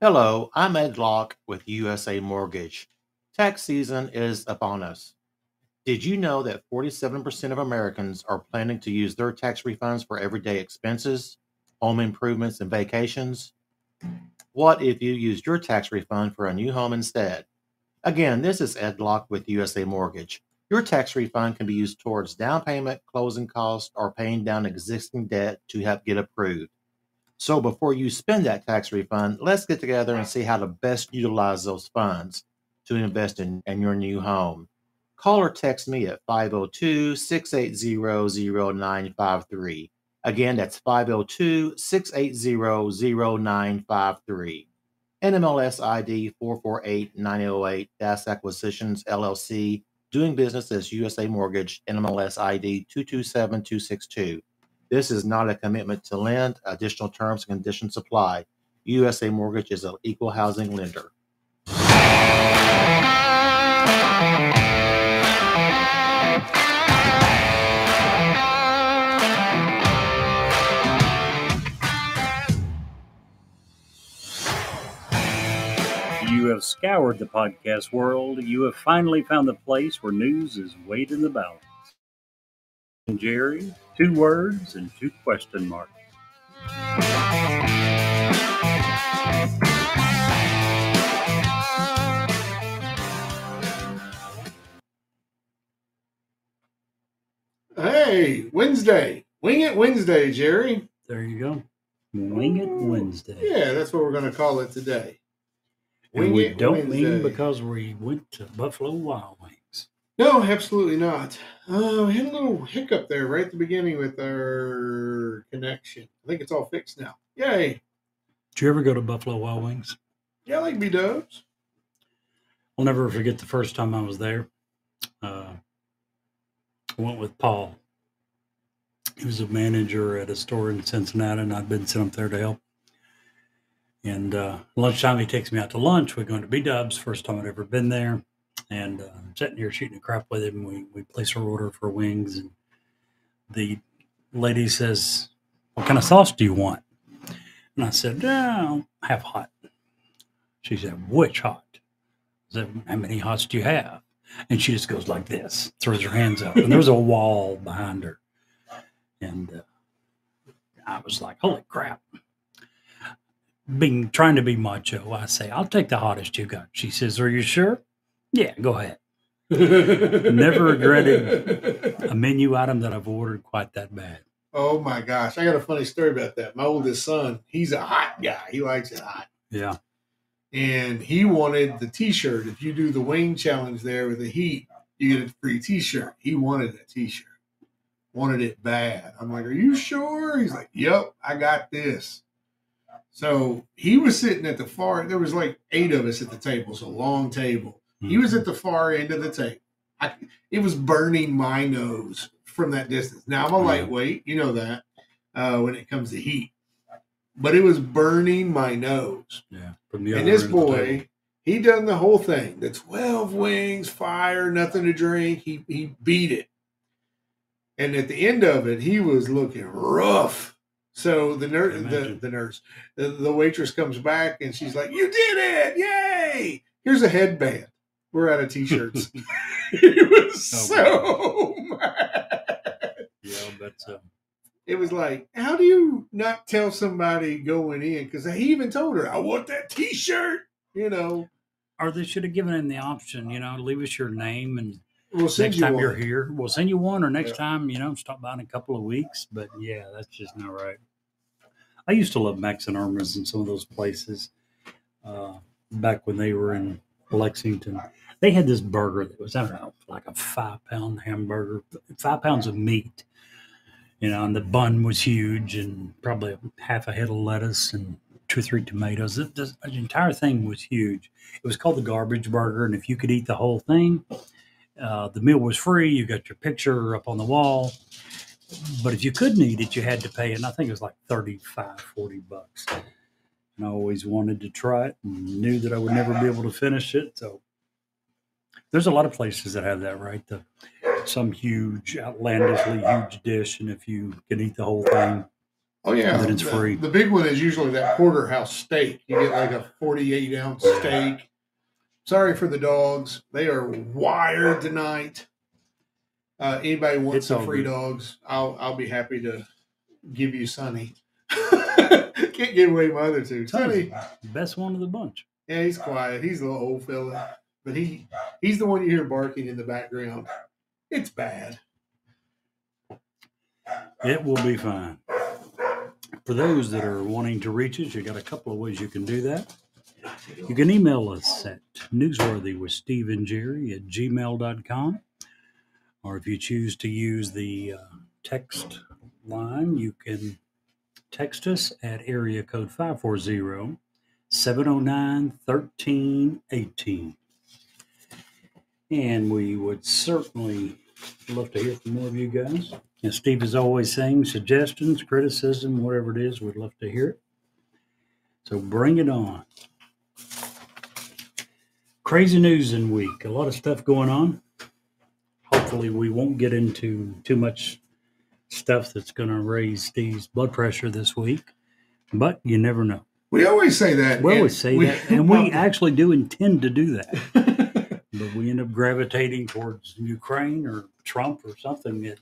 Hello, I'm Ed Locke with USA Mortgage. Tax season is upon us. Did you know that 47% of Americans are planning to use their tax refunds for everyday expenses, home improvements, and vacations? What if you used your tax refund for a new home instead? Again, this is Ed Locke with USA Mortgage. Your tax refund can be used towards down payment, closing costs, or paying down existing debt to help get approved. So before you spend that tax refund, let's get together and see how to best utilize those funds to invest in your new home. Call or text me at 502-680-0953. Again, that's 502-680-0953. NMLS ID 448908, Das Acquisitions LLC, doing business as USA Mortgage, NMLS ID 227262. This is not a commitment to lend. Additional terms and conditions apply. USA Mortgage is an equal housing lender. You have scoured the podcast world. You have finally found the place where news is weighed in the balance. And Jerry, 2 words and 2 question marks. Hey, Wednesday. Wing It Wednesday, Jerry. There you go. Wing It Wednesday. Yeah, that's what we're going to call it today. And we don't mean because we went to Buffalo Wild Wings. No, absolutely not. We had a little hiccup there right at the beginning with our connection. I think it's all fixed now. Yay. Did you ever go to Buffalo Wild Wings? Yeah, I like B-dubs. I'll never forget the first time I was there. I went with Paul. He was a manager at a store in Cincinnati, and I'd been sent up there to help. And lunchtime, he takes me out to lunch. We're going to B-dubs, first time I'd ever been there. And I'm sitting here shooting a crap with him. We place our order for wings. And the lady says, "What kind of sauce do you want?" And I said, "I'll have hot." She said, "Which hot?" I said, "How many hots do you have?" And she just goes like this, throws her hands up. And there was a wall behind her. And I was like, holy crap. Trying to be macho, I say, "I'll take the hottest you got." She says, "Are you sure?" "Yeah, go ahead." Never regretted a menu item that I've ordered quite that bad. Oh, my gosh. I got a funny story about that. My oldest son, he's a hot guy. He likes it hot. Yeah. And he wanted the T-shirt. If you do the wing challenge there with the heat, you get a free T-shirt. He wanted a T-shirt. Wanted it bad. I'm like, "Are you sure?" He's like, "Yep, I got this." So he was sitting at the far, there was like 8 of us at the table. It's a long table. Mm-hmm. He was at the far end of the table. It was burning my nose from that distance. Now I'm a lightweight, you know that, when it comes to heat. But it was burning my nose. Yeah. And this boy, he done the whole thing. The 12 wings, fire, nothing to drink. He beat it. And at the end of it, he was looking rough. So the waitress comes back and she's like, "You did it! Yay! Here's a headband. We're out of T-shirts." He was so mad. Yeah, that's It was like, how do you not tell somebody going in? Because he even told her, "I want that T-shirt." You know, or they should have given him the option. Leave us your name and. We'll send next you time one. You're here, we'll send you one, or next time, stop by in a couple of weeks. But yeah, that's just not right. I used to love Max and Irma's and some of those places back when they were in Lexington. They had this burger that was, I don't know, like a 5-pound hamburger, 5 pounds of meat, and the bun was huge and probably half a head of lettuce and 2 or 3 tomatoes. The entire thing was huge. It was called the Garbage Burger, and if you could eat the whole thing, the meal was free. You got your picture up on the wall. But if you couldn't eat it, you had to pay. And I think it was like $35, $40. And I always wanted to try it and knew that I would never be able to finish it. So there's a lot of places that have that, right? Some huge, outlandishly huge dish. And if you can eat the whole thing, Oh yeah, and then it's free. The big one is usually that porterhouse steak. You get like a 48-ounce steak. Sorry for the dogs; they are wired tonight. Anybody wants some free dogs? I'll be happy to give you Sonny. Can't give away my other two. Sonny, best one of the bunch. Yeah, he's quiet. He's a little old fella, but he's the one you hear barking in the background. It's bad. It will be fine. For those that are wanting to reach us, you got a couple of ways you can do that. You can email us at newsworthywithsteveandjerry@gmail.com. Or if you choose to use the text line, you can text us at area code 540-709-1318. And we would certainly love to hear from more of you guys. And Steve is always saying suggestions, criticism, whatever it is, we'd love to hear it. So bring it on. Crazy news in week. A lot of stuff going on. Hopefully we won't get into too much stuff that's going to raise Steve's blood pressure this week. But you never know. We always say that. We always say that. And we actually do intend to do that. But we end up gravitating towards Ukraine or Trump or something that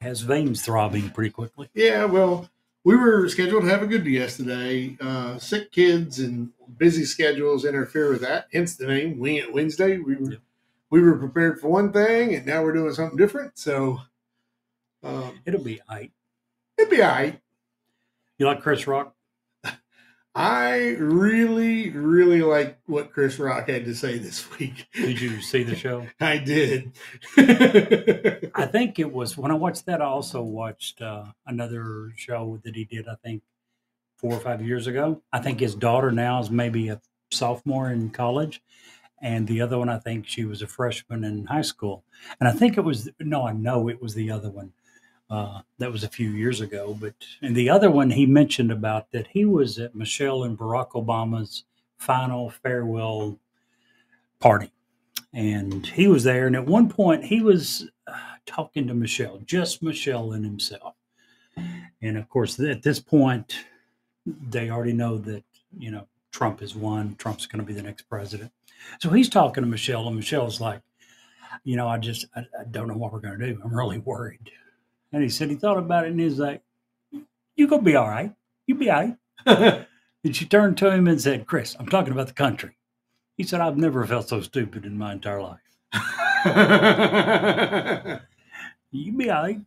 has veins throbbing pretty quickly. Yeah, well, we were scheduled to have a good yesterday. Sick kids and busy schedules interfere with that. Hence the name Wing It Wednesday. We were prepared for one thing, and now we're doing something different. So it'll be all right. It'll be all right. You like Chris Rock? I really, really like what Chris Rock had to say this week. Did you see the show? I did. I think it was, when I watched that, I also watched another show that he did, I think, 4 or 5 years ago. I think his daughter now is maybe a sophomore in college. And the other one, I think she was a freshman in high school. And I think it was, I know it was the other one. That was a few years ago, and the other one he mentioned about that he was at Michelle and Barack Obama's final farewell party, and he was there. And at one point, he was talking to Michelle, just Michelle and himself. And of course, at this point, they already know that Trump has won. Trump's going to be the next president. So he's talking to Michelle, and Michelle's like, I don't know what we're going to do. I'm really worried. And he said he thought about it, and he's like, "You gonna be all right. You be all right." And she turned to him and said, "Chris, I'm talking about the country." He said, "I've never felt so stupid in my entire life." You be all right.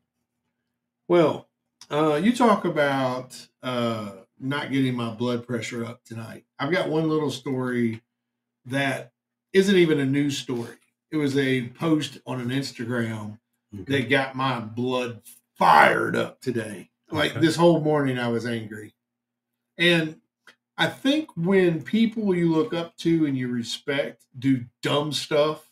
Well, you talk about not getting my blood pressure up tonight. I've got one little story that isn't even a news story. It was a post on an Instagram that got my blood fired up today. Like this whole morning I was angry. And I think when people you look up to and you respect do dumb stuff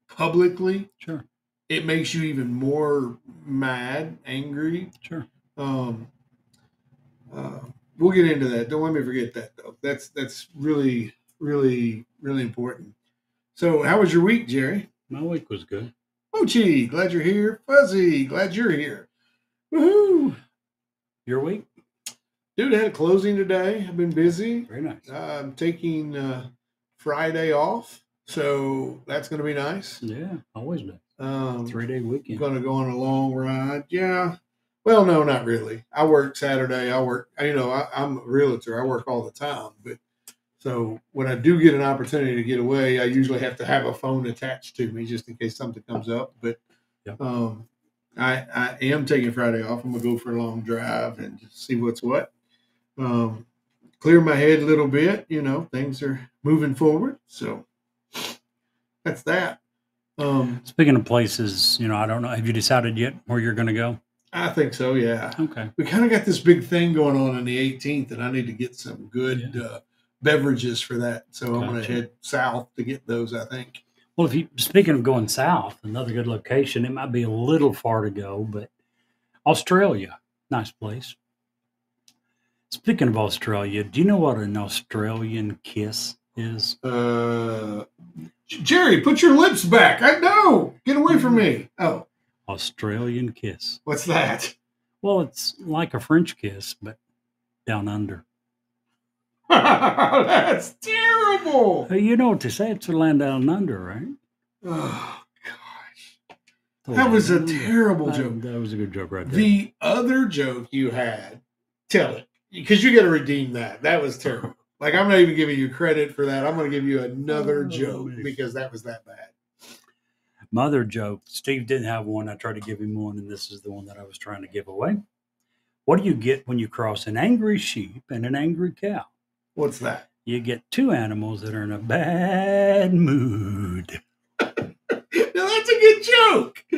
publicly, sure, it makes you even more mad, angry. Sure. We'll get into that. Don't let me forget that though. That's really, really, really important. So how was your week, Jerry? My week was good. Mochi, glad you're here. Fuzzy, glad you're here. Woohoo! Your week? Dude, I had a closing today. I've been busy. Very nice. I'm taking Friday off, so that's going to be nice. Yeah, always nice. 3-day weekend. I'm going to go on a long ride. Yeah. Well, no, not really. I work Saturday. I'm a realtor. I work all the time, but so when I do get an opportunity to get away, I usually have to have a phone attached to me just in case something comes up. But I am taking Friday off. I'm going to go for a long drive and just see what's what. Clear my head a little bit. Things are moving forward. So that's that. Speaking of places, I don't know. Have you decided yet where you're going to go? I think so, yeah. Okay. We kind of got this big thing going on the 18th, and I need to get some good beverages for that. So I'm going to head south to get those, I think. Well, speaking of going south, another good location, it might be a little far to go, but Australia, nice place. Speaking of Australia, do you know what an Australian kiss is? Jerry, put your lips back. I know. Get away from me. Oh. Australian kiss. What's that? Well, it's like a French kiss, but down under. That's terrible. You know what they say? It's a land down under, right? Oh, gosh. That was a terrible joke. That was a good joke right there. The other joke you had, tell it. Because you got to redeem that. That was terrible. Like, I'm not even giving you credit for that. I'm going to give you another joke because that was that bad. My other joke, Steve didn't have one. I tried to give him one, and this is the one that I was trying to give away. What do you get when you cross an angry sheep and an angry cow? What's that? You get two animals that are in a bad mood. Now, that's a good joke. I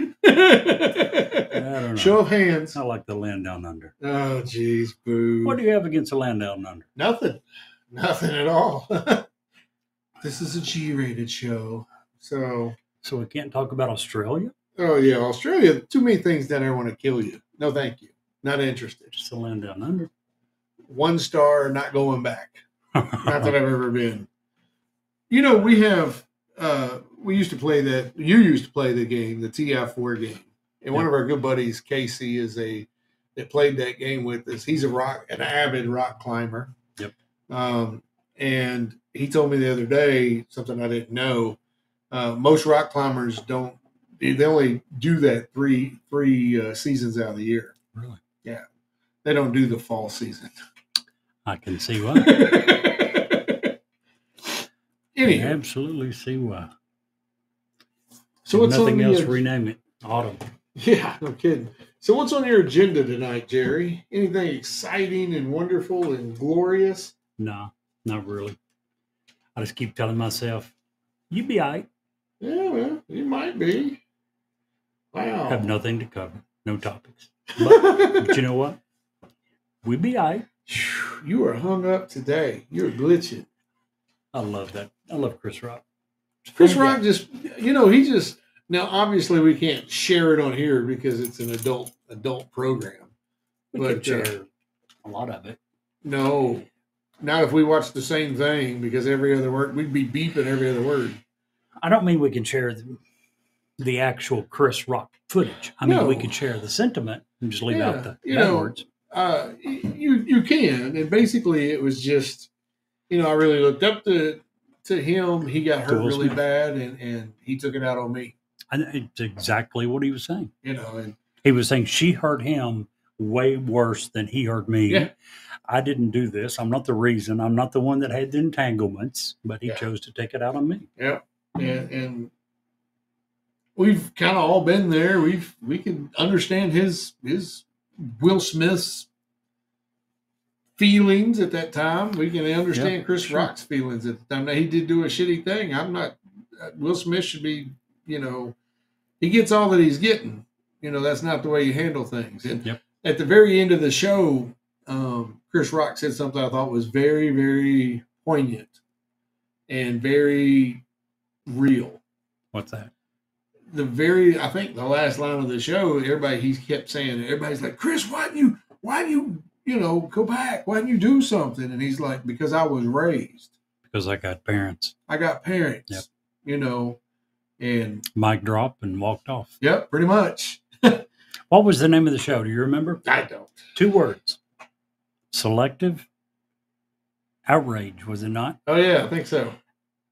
don't know. Show of hands. I like the land down under. Oh, geez, boo. What do you have against the land down under? Nothing. Nothing at all. This is a G-rated show. So we can't talk about Australia? Oh, yeah, Australia. Too many things down there want to kill you. No, thank you. Not interested. Just the land down under. 1 star, not going back. Not that I've ever been. You know, we have, we used to play that, you used to play the game, the TI4 game. And one of our good buddies, Casey, that played that game with us. He's an avid rock climber. Yep. And he told me the other day, something I didn't know, most rock climbers they only do that three seasons out of the year. Really? Yeah. They don't do the fall season. I can see why. Anyway. I absolutely see why. So what's nothing on else, rename it. Autumn. Yeah, no kidding. So what's on your agenda tonight, Jerry? Anything exciting and wonderful and glorious? No, not really. I just keep telling myself, you be all right. Yeah, well, you might be. Wow. Have nothing to cover. No topics. But you know what? We be all right. You are hung up today. You're glitching. I love that. I love Chris Rock. Chris Rock just, now obviously we can't share it on here because it's an adult program. We could share a lot of it. No, not if we watch the same thing because every other word, we'd be beeping every other word. I don't mean we can share the actual Chris Rock footage. I mean, we could share the sentiment and just leave out the bad words. You can, and basically it was just, I really looked up to him. He got hurt really bad, and he took it out on me. And it's exactly what he was saying. And he was saying she hurt him way worse than he hurt me. Yeah. I didn't do this. I'm not the reason. I'm not the one that had the entanglements, but he chose to take it out on me. Yeah, and we've kind of all been there. We can understand his Will Smith's feelings at that time. We can understand Chris Rock's feelings at the time. Now, he did do a shitty thing. I'm not. Will Smith should be. He gets all that he's getting. That's not the way you handle things. And at the very end of the show, Chris Rock said something I thought was very, very poignant and very real. What's that? I think the last line of the show, he kept saying, everybody's like, Chris, why didn't you go back? Why didn't you do something? And he's like, because I was raised. Because I got parents. Yep. And mic drop and walked off. Yep, pretty much. What was the name of the show? Do you remember? I don't. 2 words. Selective outrage, was it not? Oh, yeah, I think so.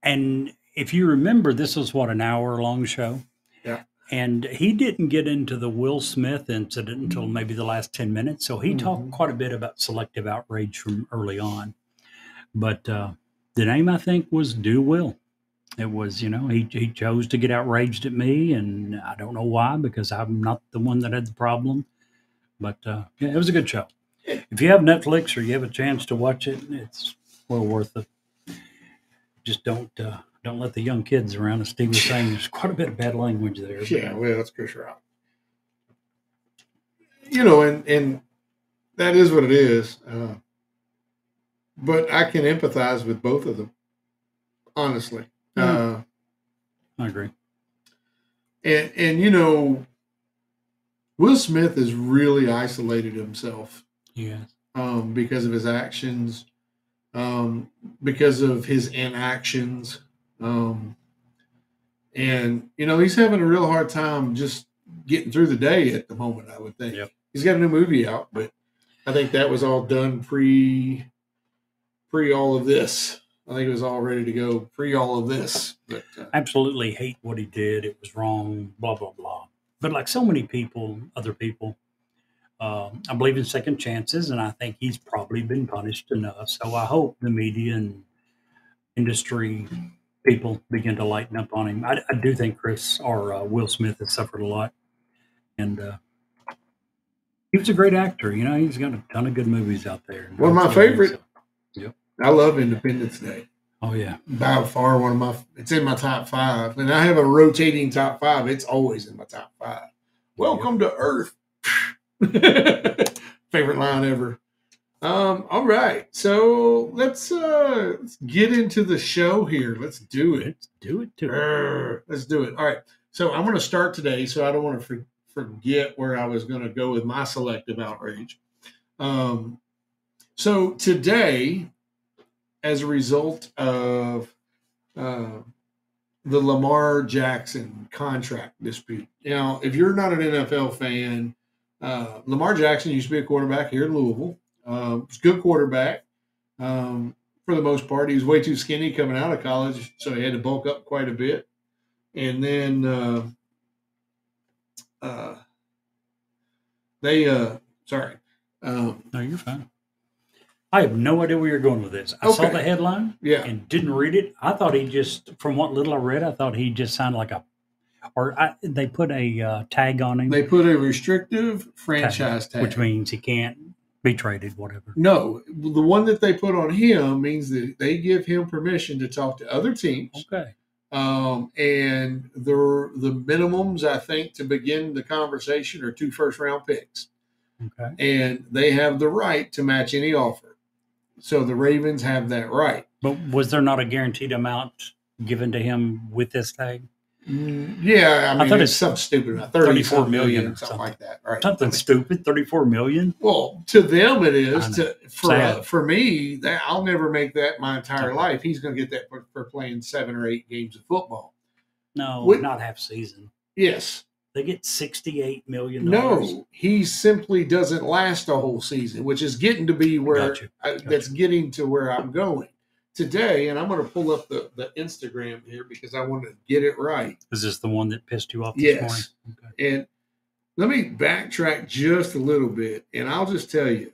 And if you remember, this was an hour-long show? Yeah. And he didn't get into the Will Smith incident until maybe the last 10 minutes. So he talked quite a bit about selective outrage from early on. But the name, I think, was Do Will. It was, he chose to get outraged at me, and I don't know why, because I'm not the one that had the problem. But it was a good show. If you have Netflix or you have a chance to watch it, it's well worth it. Just don't let the young kids around. As Steve was saying, there's quite a bit of bad language there. Yeah, well, that's Chris Rock. And that is what it is. But I can empathize with both of them, honestly. I agree. And Will Smith has really isolated himself. Yes. Because of his actions, because of his inactions. And he's having a real hard time just getting through the day at the moment, I would think. Yep. He's got a new movie out, but I think that was all done pre all of this. I think it was all ready to go pre all of this. But Absolutely hate what he did. It was wrong, blah, blah, blah. But like so many people, other people, I believe in second chances, and I think he's probably been punished enough. So I hope the media and industry people begin to lighten up on him. I do think Chris or Will Smith has suffered a lot. And he was a great actor. You know, he's got a ton of good movies out there. one of my favorite. So, yep. I love Independence Day. Oh, yeah. By far one of my, it's in my top 5. And I have a rotating top 5. It's always in my top 5. Welcome to Earth. Favorite line ever. All right. So let's get into the show here. Let's do it. Let's do it too. Let's do it. All right. So I'm going to start today, so I don't want to forget where I was going to go with my selective outrage. So today, as a result of the Lamar Jackson contract dispute. Now, if you're not an NFL fan, Lamar Jackson used to be a quarterback here in Louisville. Was a good quarterback for the most part. He was way too skinny coming out of college, so he had to bulk up quite a bit. And then sorry. No, you're fine. I have no idea where you're going with this. I saw the headline and didn't read it. I thought he just, from what little I read, I thought he just sounded like they put a tag on him. They put a restrictive franchise tag. Which means he can't be traded, whatever. No, the one that they put on him means that they give him permission to talk to other teams. Okay. And the minimums, I think, to begin the conversation are 2 first-round picks. Okay. And they have the right to match any offer. So the Ravens have that right. But was there not a guaranteed amount given to him with this tag? Yeah, I mean, it's something stupid, about 34 million or something like that. Right? Something stupid, 34 million? Well, to them it is. For me, that I'll never make that my entire life. He's going to get that for playing 7 or 8 games of football. No, not half season. Yes. They get $68 million. No, he simply doesn't last a whole season, which is getting to be where that's getting to where I'm going today. And I'm going to pull up the Instagram here because I want to get it right. Is this the one that pissed you off this morning? Okay. And let me backtrack just a little bit, and I'll just tell you,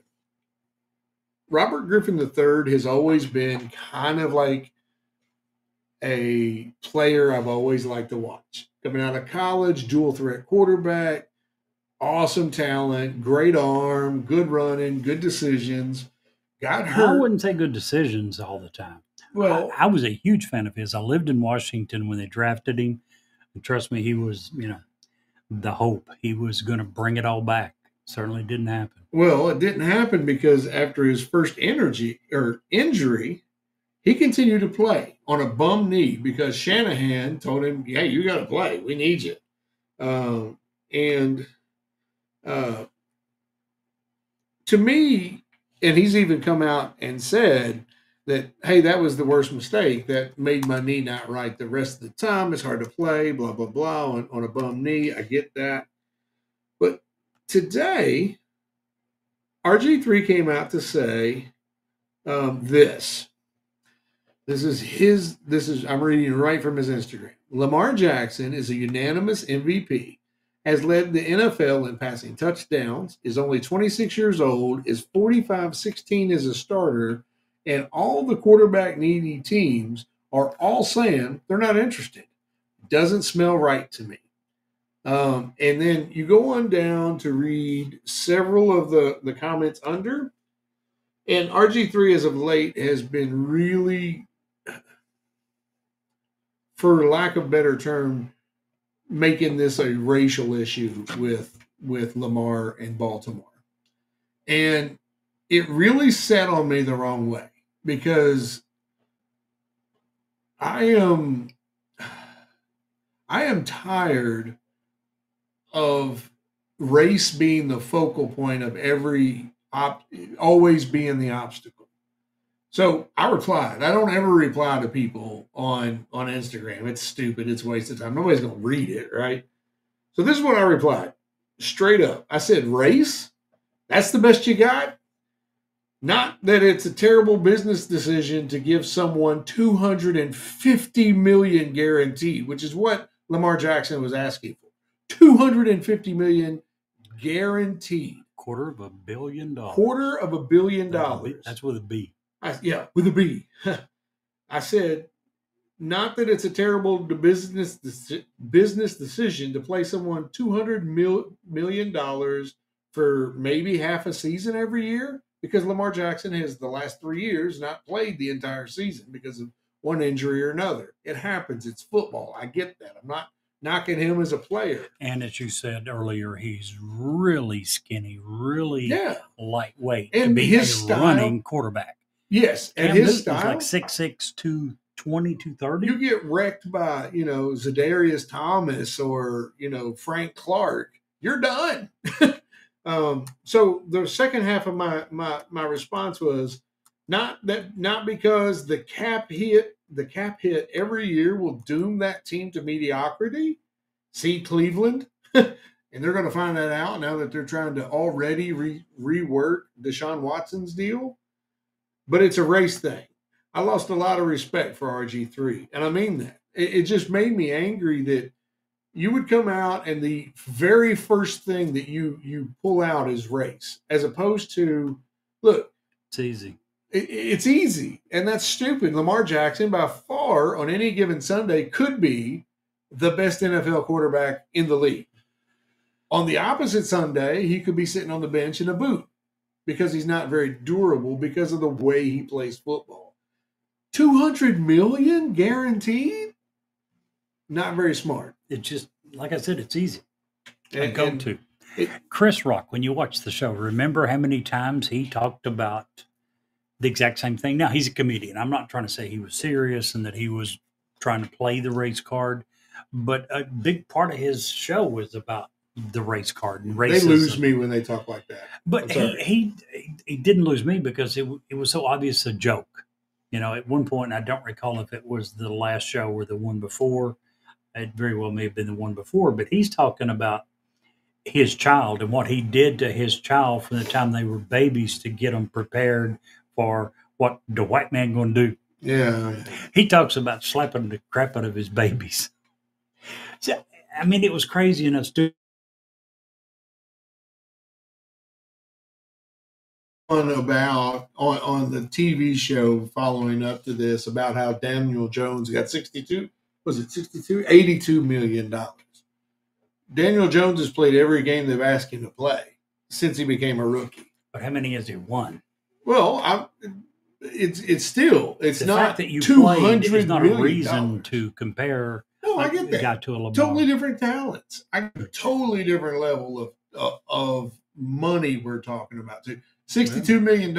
Robert Griffin III has always been kind of like a player I've always liked to watch. Coming out of college, dual threat quarterback, awesome talent, great arm, good running, good decisions. Got hurt. I wouldn't say good decisions all the time. Well, I was a huge fan of his. I lived in Washington when they drafted him. And trust me, he was, the hope. He was going to bring it all back. Certainly didn't happen. Well, it didn't happen because after his first injury, he continued to play on a bum knee because Shanahan told him, hey, you got to play. We need you. To me, and he's even come out and said that, hey, that was the worst mistake. That made my knee not right the rest of the time. It's hard to play, blah, blah, blah, on a bum knee. I get that. But today, RG3 came out to say this. I'm reading right from his Instagram. Lamar Jackson is a unanimous MVP, has led the NFL in passing touchdowns, is only 26 years old, is 45-16 as a starter, and all the quarterback needy teams are all saying they're not interested. Doesn't smell right to me. And then you go on down to read several of the comments under, and RG3 as of late has been really, for lack of a better term, making this a racial issue with Lamar and Baltimore. And it really set on me the wrong way because I am tired of race being the focal point of always being the obstacle. So I replied. I don't ever reply to people on Instagram. It's stupid. It's a waste of time. Nobody's going to read it, right? So this is what I replied. straight up. I said, race? That's the best you got? Not that it's a terrible business decision to give someone $250 million guaranteed, which is what Lamar Jackson was asking for. $250 million guaranteed. $250 million. $250 million. That's with a B. Yeah, with a B. I said, not that it's a terrible business decision to play someone $200 million for maybe half a season every year, because Lamar Jackson has the last 3 years not played the entire season because of one injury or another. It happens. It's football. I get that. I'm not knocking him as a player. And as you said earlier, he's really skinny, really lightweight and to be his running quarterback. Yes, and Cam his Newton's style, like 6'6", 220, 230. You get wrecked by, Zadarius Thomas or, Frank Clark, you're done. So the second half of my response was not because the cap hit every year will doom that team to mediocrity. See Cleveland, and they're going to find that out now that they're trying to already rework Deshaun Watson's deal. But it's a race thing. I lost a lot of respect for RG3, and I mean that. It just made me angry that you would come out and the very first thing that you pull out is race, as opposed to, look, it's easy. It's easy, and that's stupid. Lamar Jackson, by far, on any given Sunday, could be the best NFL quarterback in the league. On the opposite Sunday, he could be sitting on the bench in a boot because he's not very durable because of the way he plays football. $200 million guaranteed? Not very smart. It's just, like I said, it's easy. Go-to. Chris Rock, when you watch the show, remember how many times he talked about the exact same thing? Now, he's a comedian. I'm not trying to say he was serious and that he was trying to play the race card, but a big part of his show was about the race card and racism. They lose me when they talk like that. But he didn't lose me because it was so obvious a joke. At one point, I don't recall if it was the last show or the one before. It very well may have been the one before, but he's talking about his child and what he did to his child from the time they were babies to get them prepared for what the white man going to do. Yeah. He talks about slapping the crap out of his babies. So, I mean, it was crazy enough to about on the TV show following up to this about how Daniel Jones got $82 million. Daniel Jones has played every game they've asked him to play since he became a rookie. But how many has he won? Well, it's still the not fact that you $200 played is not a million. reason to compare. No, I get that. Guy to a Lamar. Totally different talents. Totally different level of money we're talking about too. $62 million,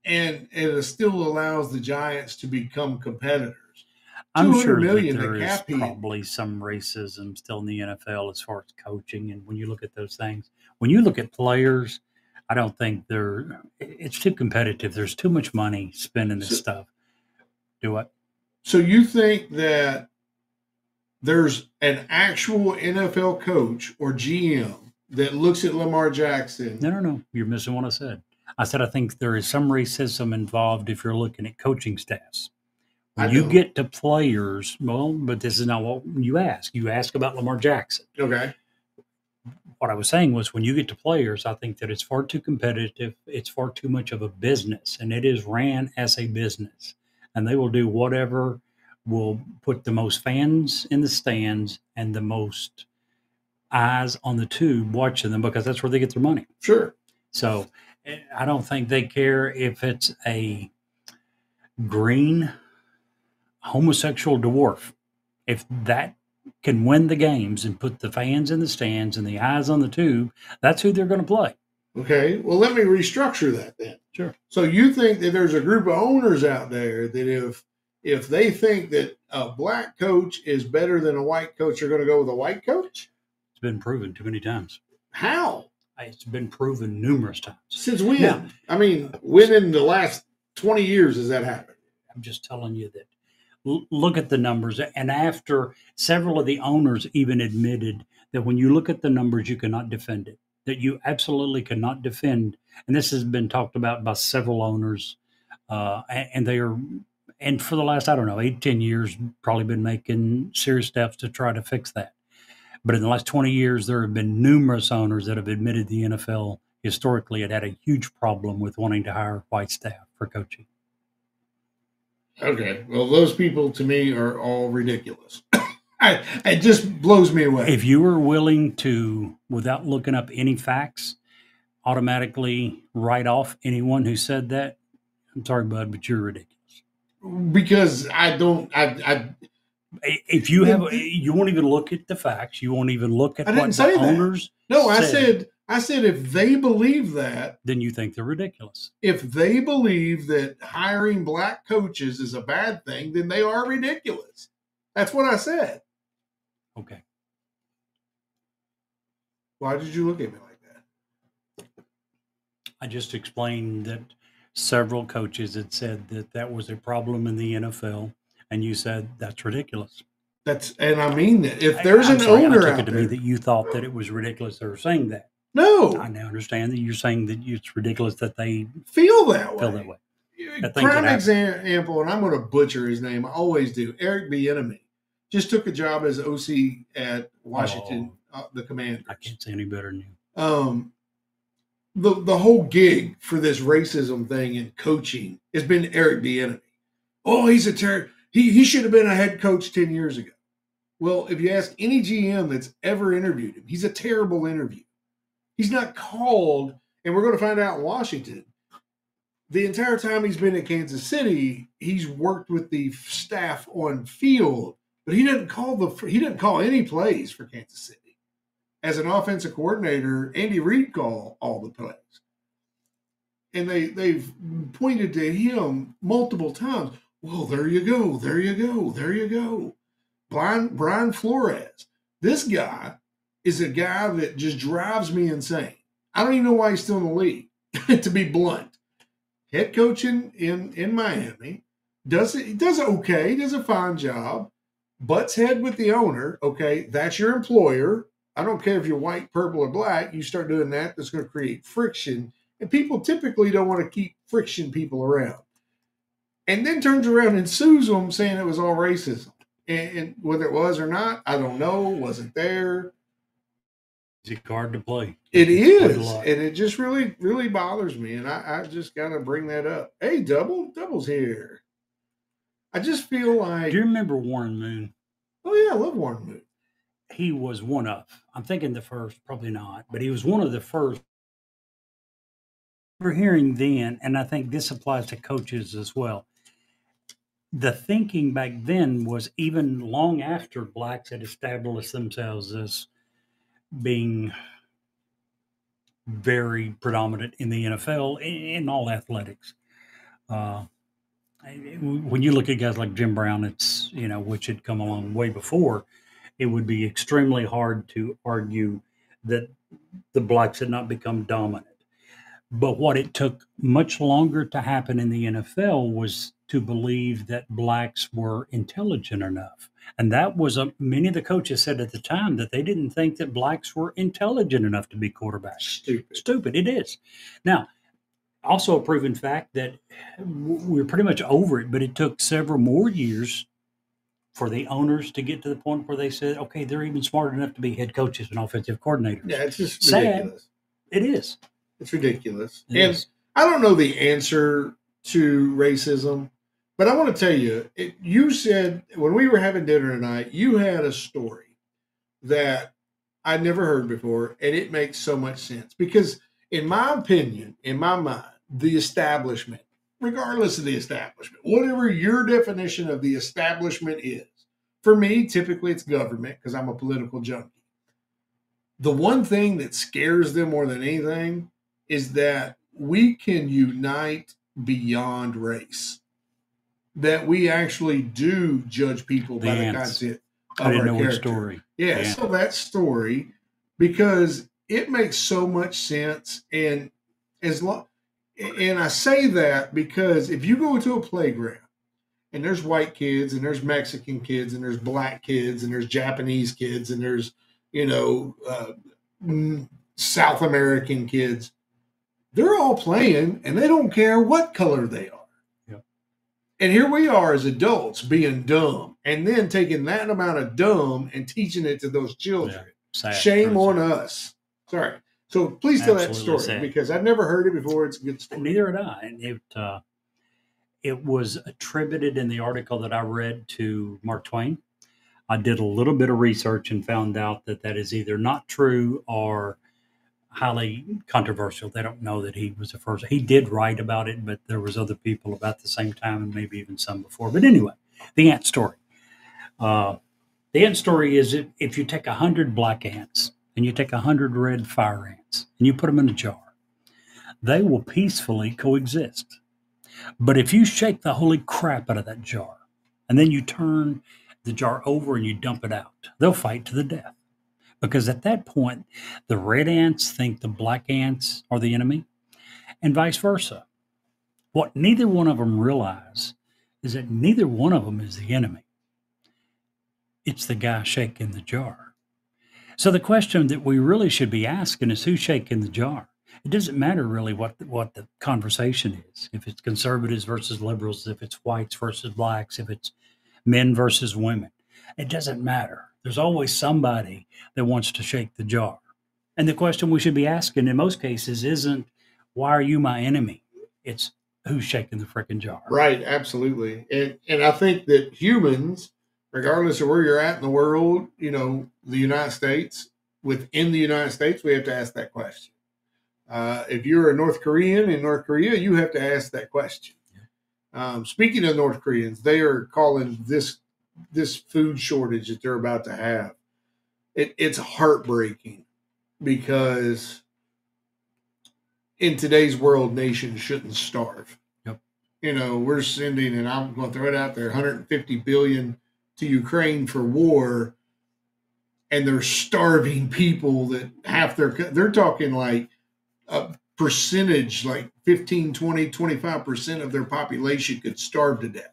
and it still allows the Giants to become competitors. I'm sure that there is probably some racism still in the NFL as far as coaching. And when you look at those things, when you look at players, I don't think it's too competitive. There's too much money spent in this stuff. Do what? So you think that there's an actual NFL coach or GM that looks at Lamar Jackson? No. You're missing what I said. I said I think there is some racism involved if you're looking at coaching staffs. When you get to players, but this is not what you ask. You ask about Lamar Jackson. Okay. What I was saying was when you get to players, I think that it's far too competitive. It's far too much of a business, and it is ran as a business. And they will do whatever will put the most fans in the stands and the most eyes on the tube watching them because that's where they get their money. Sure. So I don't think they care if it's a green homosexual dwarf. If that can win the games and put the fans in the stands and the eyes on the tube, that's who they're going to play. Okay. Well, let me restructure that then. Sure. So you think that there's a group of owners out there that if they think that a black coach is better than a white coach, they're going to go with a white coach? It's been proven too many times. How? It's been proven numerous times. Since when? Now, I mean, when in the last 20 years has that happened? I'm just telling you that. Look at the numbers. And after several of the owners even admitted that when you look at the numbers, you cannot defend it, that you absolutely cannot defend. And this has been talked about by several owners, and they are, and for the last, I don't know, 8, 10 years, probably been making serious steps to try to fix that. But in the last 20 years, there have been numerous owners that have admitted the NFL historically had a huge problem with wanting to hire white staff for coaching. Okay. Well, those people to me are all ridiculous. It just blows me away. If you were willing to, without looking up any facts, automatically write off anyone who said that, I'm sorry, bud, but you're ridiculous. Because if you have, you won't even look at the facts. You won't even look at what the owners. No, I said if they believe that, then you think they're ridiculous. If they believe that hiring black coaches is a bad thing, then they are ridiculous. That's what I said. Okay. Why did you look at me like that? I just explained that several coaches had said that was a problem in the NFL, and you said that's ridiculous. And I mean that. If there's an owner out there, to me that you thought that it was ridiculous they were saying that. No, I now understand that you're saying that it's ridiculous that they feel that way. Prime example, and I'm going to butcher his name. I always do. Eric Bieniemy just took a job as OC at Washington, the Commanders. I can't say any better than you. The whole gig for this racism thing in coaching has been Eric Bieniemy. Oh, he's a terror. He should have been a head coach 10 years ago. Well, if you ask any GM that's ever interviewed him, he's a terrible interview. He's not called, and we're going to find out in Washington. The entire time he's been at Kansas City, he's worked with the staff on field, but he didn't call any plays for Kansas City. As an offensive coordinator, Andy Reid called all the plays. And they've pointed to him multiple times. Well, there you go. There you go. There you go. Brian Flores. This guy is a guy that just drives me insane. I don't even know why he's still in the league, to be blunt. Head coaching in Miami. Does okay. He does a fine job. Butts head with the owner. Okay, that's your employer. I don't care if you're white, purple, or black. You start doing that, that's going to create friction. And people typically don't want to keep friction people around. And then turns around and sues them saying it was all racism. And whether it was or not, I don't know. Wasn't there. It's hard to play. It is. And it just really, really bothers me. And I just got to bring that up. Hey, Double's here. I just feel like. Do you remember Warren Moon? Oh, yeah. I love Warren Moon. He was one of, I'm thinking the first, probably not, but he was one of the first. We're hearing then, and I think this applies to coaches as well. The thinking back then was even long after blacks had established themselves as being very predominant in the NFL, in all athletics. When you look at guys like Jim Brown, it's, which had come along way before, it would be extremely hard to argue that the blacks had not become dominant. But what it took much longer to happen in the NFL was to believe that blacks were intelligent enough. And that was many of the coaches said at the time that they didn't think that blacks were intelligent enough to be quarterbacks. Stupid. It is. Now, also a proven fact that we're pretty much over it, but it took several more years for the owners to get to the point where they said, okay, they're even smart enough to be head coaches and offensive coordinators. Yeah, it's just ridiculous. It is. It's ridiculous. I don't know the answer to racism, but I want to tell you, you said when we were having dinner tonight, you had a story that I'd never heard before, and it makes so much sense. Because in my opinion, in my mind, the establishment, regardless of the establishment, whatever your definition of the establishment is, for me, typically it's government because I'm a political junkie. The one thing that scares them more than anything is that we can unite beyond race, that we actually do judge people by the content of our character. Story. Yeah, so that story, because it makes so much sense, and I say that because if you go to a playground and there's white kids and there's Mexican kids and there's black kids and there's Japanese kids and there's South American kids. They're all playing, and they don't care what color they are. Yep. And here we are as adults being dumb, and then taking that amount of dumb and teaching it to those children. Yeah. Shame on us. Sorry. So please tell that story, because I've never heard it before. It's a good story. Neither had I. And it was attributed in the article that I read to Mark Twain. I did a little bit of research and found out that is either not true or highly controversial. They don't know that he was the first. He did write about it, but there was other people about the same time and maybe even some before. But anyway, the ant story. The ant story is if you take 100 black ants and you take 100 red fire ants and you put them in a jar, they will peacefully coexist. But if you shake the holy crap out of that jar and then you turn the jar over and you dump it out, they'll fight to the death. Because at that point, the red ants think the black ants are the enemy, and vice versa. What neither one of them realize is that neither one of them is the enemy. It's the guy shaking the jar. So the question that we really should be asking is, who's shaking the jar? It doesn't matter really what the conversation is. If it's conservatives versus liberals, if it's whites versus blacks, if it's men versus women, it doesn't matter. There's always somebody that wants to shake the jar. And the question we should be asking in most cases isn't, why are you my enemy? It's, who's shaking the freaking jar? Right, absolutely. And I think that humans, regardless of where you're at in the world, the United States, within the United States, we have to ask that question. If you're a North Korean in North Korea, you have to ask that question. Speaking of North Koreans, they are calling this food shortage that they're about to have, it's heartbreaking, because in today's world, nations shouldn't starve. Yep. We're sending, and I'm going to throw it out there, 150 billion to Ukraine for war, and they're starving people that they're talking like a percentage, like 15, 20, 25% of their population could starve to death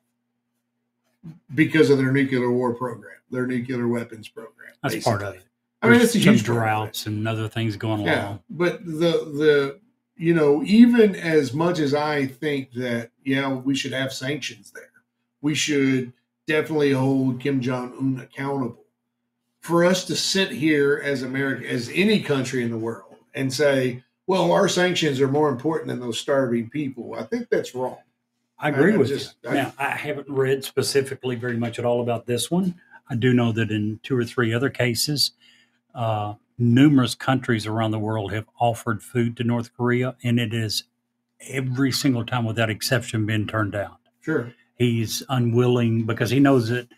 because of their nuclear war program, their nuclear weapons program. That's basically part of it. I mean, it's a huge droughts and other things going along. But even as much as I think that, we should have sanctions there, we should definitely hold Kim Jong-un accountable. For us to sit here as America, as any country in the world, and say, well, our sanctions are more important than those starving people, I think that's wrong. I agree with you. Now, I haven't read specifically very much at all about this one. I do know that in 2 or 3 other cases, numerous countries around the world have offered food to North Korea, and it is every single time without exception been turned down. Sure. He's unwilling because he knows that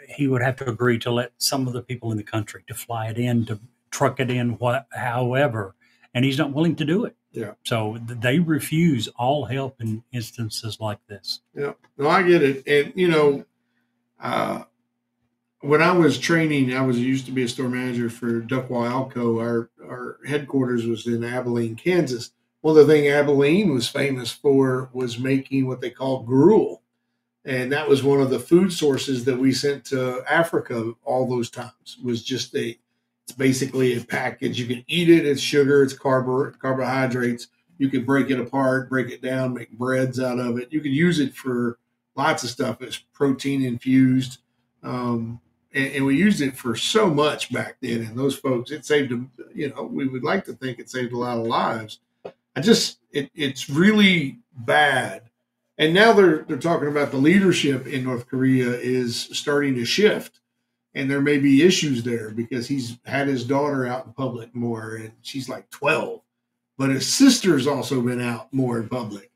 he would have to agree to let some of the people in the country to fly it in, to truck it in, however, and he's not willing to do it. Yeah. So they refuse all help in instances like this. Yeah. No, I get it. And, when I was training, I used to be a store manager for Duckwall Alco. Our headquarters was in Abilene, Kansas. One of the things Abilene was famous for was making what they call gruel. And that was one of the food sources that we sent to Africa all those times. Was just it's basically a package. You can eat it. It's sugar. It's carbohydrates. You can break it apart, break it down, make breads out of it. You can use it for lots of stuff. It's protein infused. And we used it for so much back then. And those folks, it saved them, we would like to think it saved a lot of lives. It's really bad. And now they're talking about the leadership in North Korea is starting to shift. And there may be issues there because he's had his daughter out in public more, and she's like 12. But his sister's also been out more in public.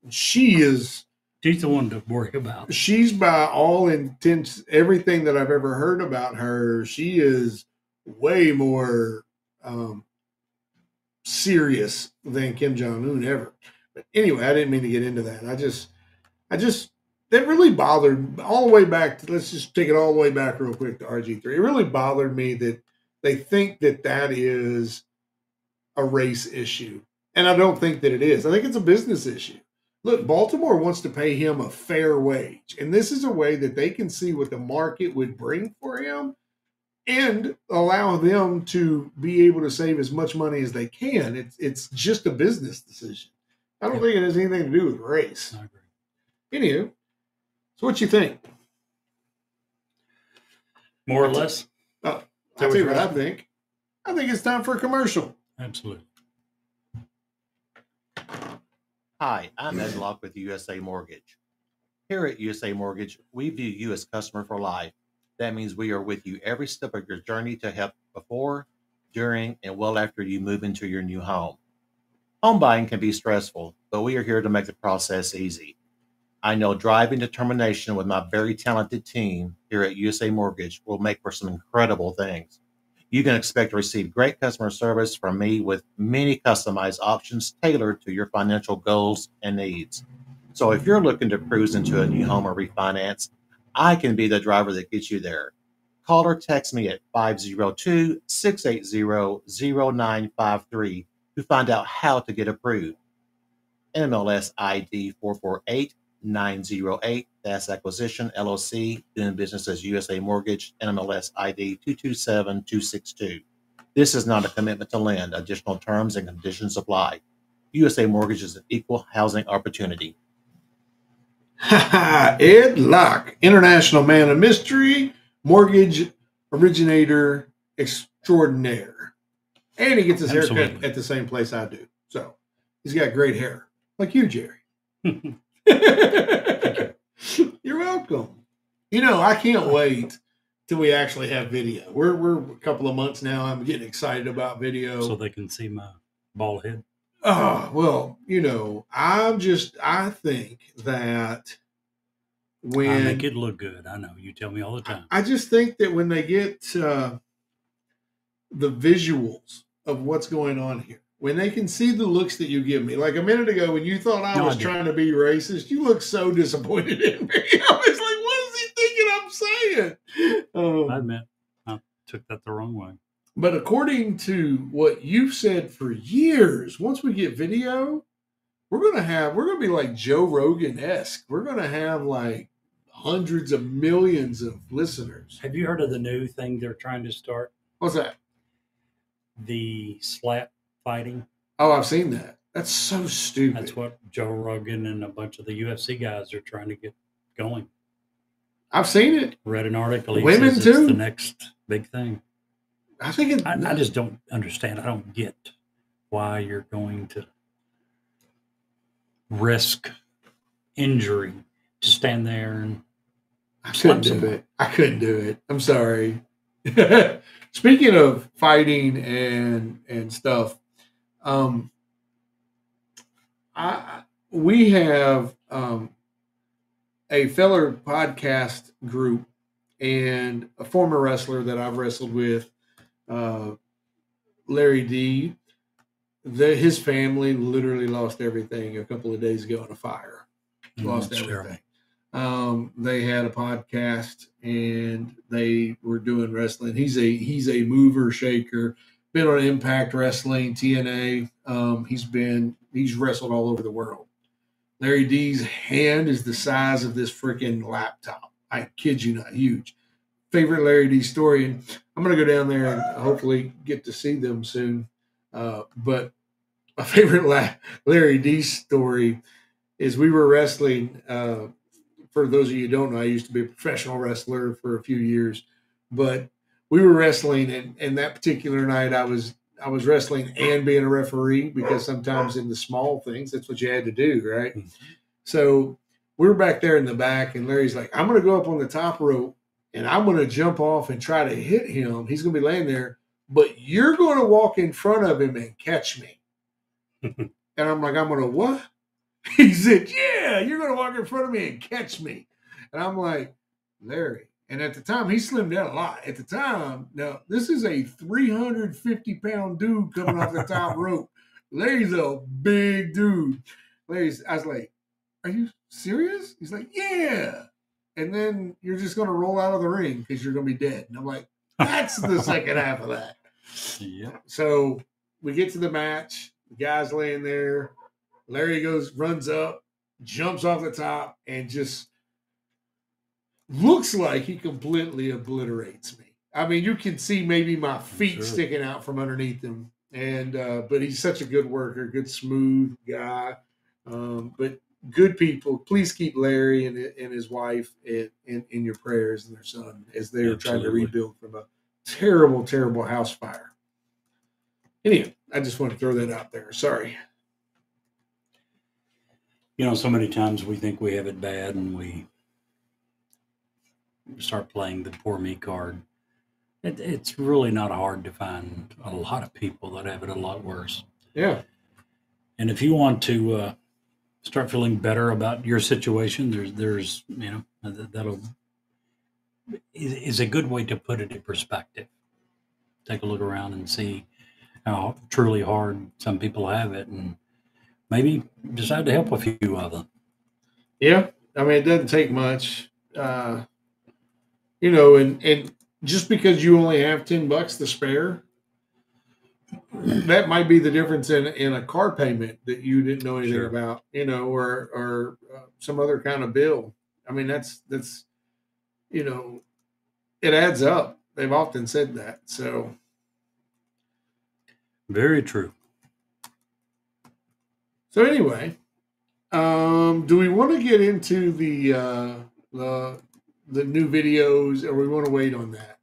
She's the one to worry about. She's, by all intents, everything that I've ever heard about her, she is way more serious than Kim Jong-un ever. But anyway, I didn't mean to get into that. That really bothered all the way back. Let's just take it all the way back real quick to RG3. It really bothered me that they think that is a race issue. And I don't think that it is. I think it's a business issue. Look, Baltimore wants to pay him a fair wage. And this is a way that they can see what the market would bring for him. and allow them to be able to save as much money as they can. It's just a business decision. I don't think it has anything to do with race. I agree. Anywho, so what you think? More or less. I'll tell you what I think. I think it's time for a commercial. Absolutely. Hi, I'm Ed Locke with USA Mortgage. Here at USA Mortgage, we view you as customer for life. That means we are with you every step of your journey to help before, during, and well after you move into your new home. Home buying can be stressful, but we are here to make the process easy. I know drive and determination with my very talented team here at USA Mortgage will make for some incredible things. You can expect to receive great customer service from me with many customized options tailored to your financial goals and needs. So if you're looking to cruise into a new home or refinance, I can be the driver that gets you there. Call or text me at 502-680-0953 to find out how to get approved. NMLS ID 448908, that's Acquisition LLC, doing business as USA Mortgage, NMLS ID 227262. This is not a commitment to lend. Additional terms and conditions apply. USA Mortgage is an equal housing opportunity. Ed Locke, international man of mystery, mortgage originator extraordinaire. And he gets his haircut at the same place I do. So he's got great hair. Like you, Jerry. You're welcome. You know, I can't wait till we actually have video. We're a couple of months now. I'm getting excited about video. So they can see my bald head. Oh, well, you know, I think that when I make it look good. I know. You tell me all the time. I just think that when they get the visuals of what's going on here, when they can see the looks that you give me, like a minute ago when you thought I was trying to be racist, you look so disappointed in me. I was like, what is he thinking I'm saying? I admit, I took that the wrong way. But according to what you've said for years, once we get video, we're gonna be like Joe Rogan-esque. We're gonna have like hundreds of millions of listeners. Have you heard of the new thing they're trying to start? What's that? The slap fighting. Oh, I've seen that. That's so stupid. That's what Joe Rogan and a bunch of the UFC guys are trying to get going. I've seen it. Read an article. He Women says too. It's the next big thing. I think I just don't understand. I don't get why you're going to risk injury to stand there and I couldn't do it. I'm sorry. Speaking of fighting and stuff, we have a fellow podcast group and a former wrestler that I've wrestled with, Larry D. His family literally lost everything a couple of days ago in a fire. Lost everything. They had a podcast and they were doing wrestling. He's a mover shaker. Been on Impact Wrestling, TNA. He's wrestled all over the world. Larry D's hand is the size of this freaking laptop. I kid you not, huge. Favorite Larry D story, and I'm gonna go down there and hopefully get to see them soon. But my favorite Larry D story is we were wrestling. For those of you who don't know, I used to be a professional wrestler for a few years, but we were wrestling, and that particular night I was wrestling and being a referee because sometimes in the small things, that's what you had to do, right? So we were back there in the back, and Larry's like, I'm going to go up on the top rope, and I'm going to jump off and try to hit him. He's going to be laying there, but you're going to walk in front of him and catch me. And I'm like, I'm going to what? He said, yeah, you're going to walk in front of me and catch me. And I'm like, Larry. And at the time, he slimmed down a lot. At the time, now, this is a 350-pound dude coming off the top rope. Larry's a big dude. I was like, are you serious? He's like, yeah. And then you're just going to roll out of the ring because you're going to be dead. And I'm like, that's the second half of that. Yeah. So we get to the match. The guy's laying there. Larry runs up, jumps off the top, and just looks like he completely obliterates me. I mean, you can see maybe my feet Sure. sticking out from underneath him. And but he's such a good worker, good smooth guy. But good people. Please keep Larry and his wife in your prayers and their son as they are trying to Absolutely. rebuild from a terrible, terrible house fire. Anyway, I just want to throw that out there. Sorry. You know, so many times we think we have it bad and we start playing the poor me card. It's really not hard to find a lot of people that have it a lot worse. Yeah. And if you want to start feeling better about your situation, there's you know, that'll is a good way to put it in perspective. Take a look around and see how truly hard some people have it, and maybe decide to help a few of them. Yeah. I mean, it doesn't take much. You know, and just because you only have $10 to spare, that might be the difference in a car payment that you didn't know anything Sure. about, you know, or some other kind of bill. I mean, that's you know, it adds up. They've often said that. So Very true. anyway, do we want to get into the new videos, or we want to wait on that?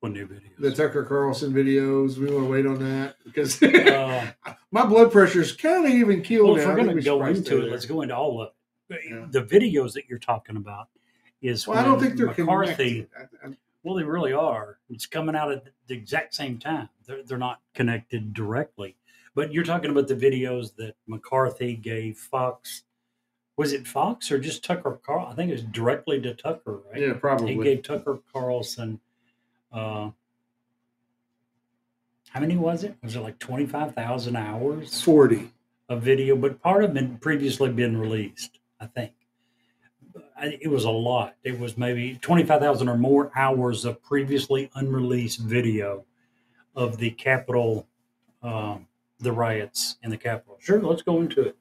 What new videos? The Tucker Carlson videos. We want to wait on that because Uh, my blood pressure's kind of even keeled. well, if now. we're I think going we to should go probably into stay it, there. let's go into all of it. Yeah. The videos that you're talking about is Well, I don't when think they're McCarthy. connected. Well, they really are. It's coming out at the exact same time. They're not connected directly. But you're talking about the videos that McCarthy gave Fox. Was it Fox or just Tucker Carl? I think it was directly to Tucker, right? Yeah, He probably. gave Tucker Carlson, how many was it? Was it like 25,000 hours 40. of video? But part of it had previously been released, I think. It was a lot. It was maybe 25,000 or more hours of previously unreleased video of the Capitol, the riots in the Capitol. Sure, let's go into it.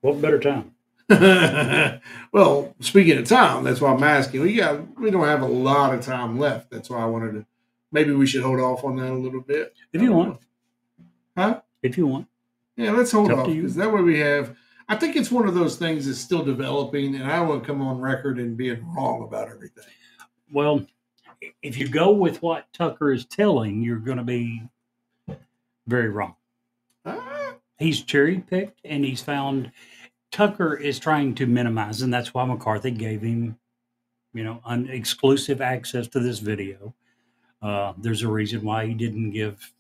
What better time? Well, speaking of time, that's why I'm asking. We don't have a lot of time left. That's why I wanted to. Maybe we should hold off on that a little bit. If you want. Huh? If you want. Yeah, let's hold It's up off to you. because that way we have. I think it's one of those things that's still developing, and I don't want to come on record and being wrong about everything. Well, if you go with what Tucker is telling, you're going to be very wrong. He's cherry picked and he's found Tucker is trying to minimize, and that's why McCarthy gave him, you know, exclusive access to this video. There's a reason why he didn't give,